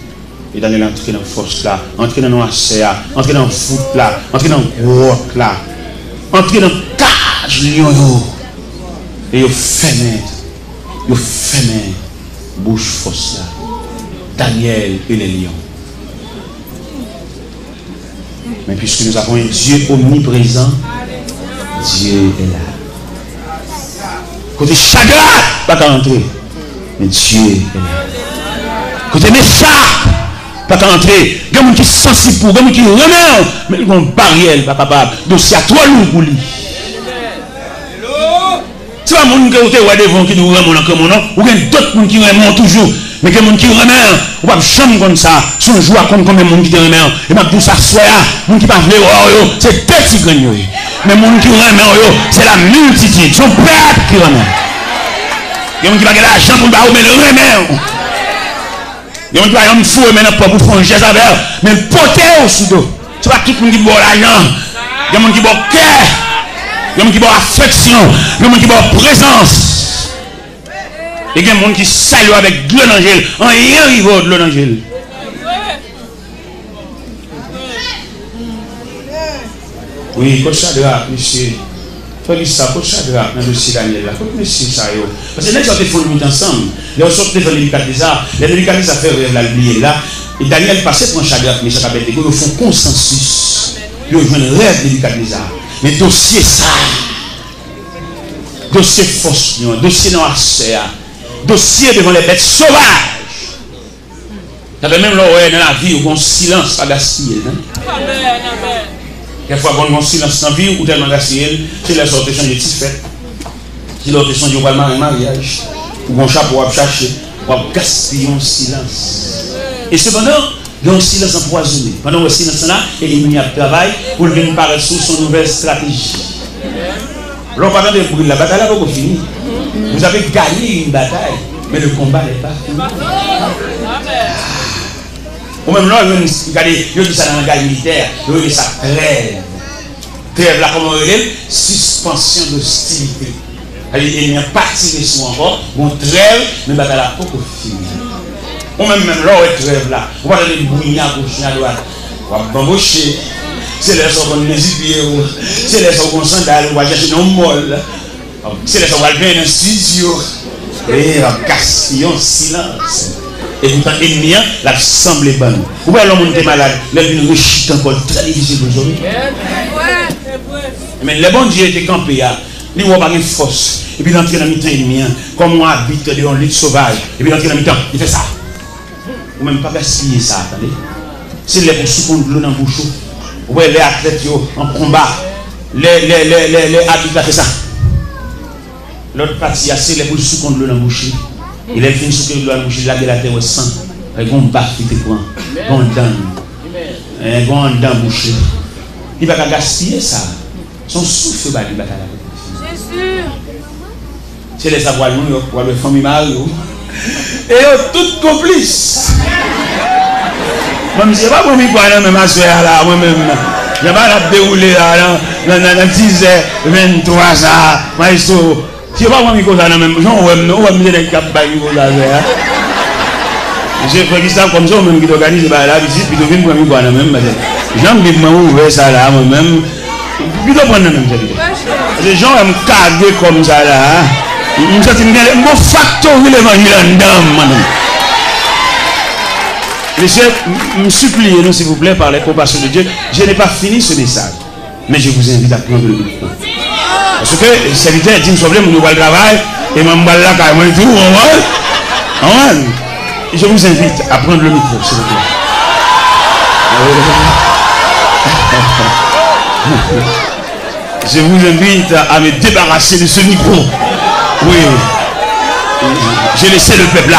Et Daniel est entré dans la fosse là, entré dans l'océan, entré dans le foot là, entré dans le grotte là, entré dans le cage lion. Et il fermé bouche fosse là. Daniel et les lions. Mais puisque nous avons un Dieu omniprésent, Dieu est là. Côté chagrin, pas qu'à entrer. Mais Dieu est là. Côté méchant, pas qu'à entrer. Il y a des gens qui sont sensibles pour, il y a des gens qui remettent, mais ils ont une barrière, pas capable. Donc c'est à toi lourd pour lui. C'est pas mon qui est devant qui nous remet encore mon nom, ou bien d'autres gens qui remettent toujours. Mais que les gens qui remettent, on va chambre comme ça, son joie comme combien de gens qui te remettent. Et ma pour ça, soit les gens qui ne parlent pas, c'est deux petits gagnants. Mais les gens qui remettent, c'est la multitude, son peuple qui remet. Il y a des gens qui n'ont pas l'argent pour le remettre. Il y a des gens qui n'ont pas fou, mais pas pour faire un geste avec eux. Mais le poté au sous-dos. C'est pas tout le monde qui boit l'argent. Il y a des gens qui boivent cœur. Il y a des gens qui boivent affection. Il y a des gens qui boivent présence. Il y a des gens qui saluent avec de l'eau d'angèle. En rien, ils vont de l'eau d'angèle. Oui, coach Shadrach, monsieur. Félix, ça, coach Shadrach, dans le dossier Daniel, là. Coach monsieur, ça, yo. Parce que les gens qui font le ensemble, les gens sortent devant les Nebuchadnezzar, les Nebuchadnezzar fait rêve là, oublié là. Et Daniel passait pour un Shadrach, mais ça ils font consensus. Ils jouent un rêve de Nebuchadnezzar. Mais dossier ça. Dossier force, dossier non accès. Dossier devant les bêtes sauvages. Ça fait même là dans la vie où on silence à gaspiller. Quelquefois, quand on silence dans la vie ou tellement gaspiller, c'est la sorte de changer de fête. C'est l'autre changer de mariage. Ou un chapeau à chercher. Ou à gaspiller en silence. Et cependant, il y a un silence empoisonné. Pendant le silence là, il y a un travail pour venir paraître sous son nouvelle stratégie. Alors, pendant que la bataille n'a pas fini. Vous avez gagné une bataille, mais le combat n'est pas fini. Ou même là, il dit ça dans la guerre militaire, il dit ça trêve. Trêve là, comment on dit? Suspension d'hostilité. Il n'y a pas tiré sur encore, bon trêve, mais la bataille n'a pas fini. Ou même là, on trêve là. On va aller bouillir à gauche, à droite. On va bamboucher. C'est les gens qui ont des pieds, c'est les gens qui ont des sandales, on va chercher dans le mall. C'est les gens qui ont bien dans le studio. Et on gaspille en silence. Et pourtant, l'ennemi, la semble bonne. Vous voyez l'homme qui est malade, l'homme qui rechute encore très difficile pour aujourd'hui. Mais le bon Dieu était campé, il n'a pas de force. Et puis il entre dans le mi-temps ennemi, comme on habite dans un lit sauvage. Et puis il entre dans le mi-temps, il fait ça. Ou même pas gaspiller ça, attendez. C'est les pour souffrir de l'eau dans le bouchon. Vous voyez les athlètes en combat, les athlètes fait ça. L'autre partie, c'est les pour souffrir de l'eau dans le bouchon. Il est fini sous que l'eau dans le bouchon, il a la terre au sang. Il y a un bac qui te prend. Il y a un dent bouché. Il va pas gaspiller ça. Son souffle va lui battre la tête. C'est sûr. C'est les savoirs nous, pour les familles Mario. Et toutes complices. Même si je ne sais pas comment je vais ma soeur là, moi-même. Je ne vais pas dérouler là, dans 10 h 23 ça, maestro. Je ne sais pas comment je vais faire même. Je vais me dire cap bail pour la soeur. Je fais ça comme ça, même qui organise la visite, puis je viens pour me voir même. J'aime bien ouvrir ça là, moi-même. Puis je prends même ça. Les gens aiment caguer comme ça là. Je me factorie l'évangile en dame, madame. Monsieur, me suppliez-nous s'il vous plaît par la compassion de Dieu. Je n'ai pas fini ce message, mais je vous invite à prendre le micro. Parce que le serviteur dit nous nous le travail et je vais là quand même tout. Je vous invite à prendre le micro, s'il vous plaît. Je vous invite à me débarrasser de ce micro. Oui. J'ai laissé le peuple là.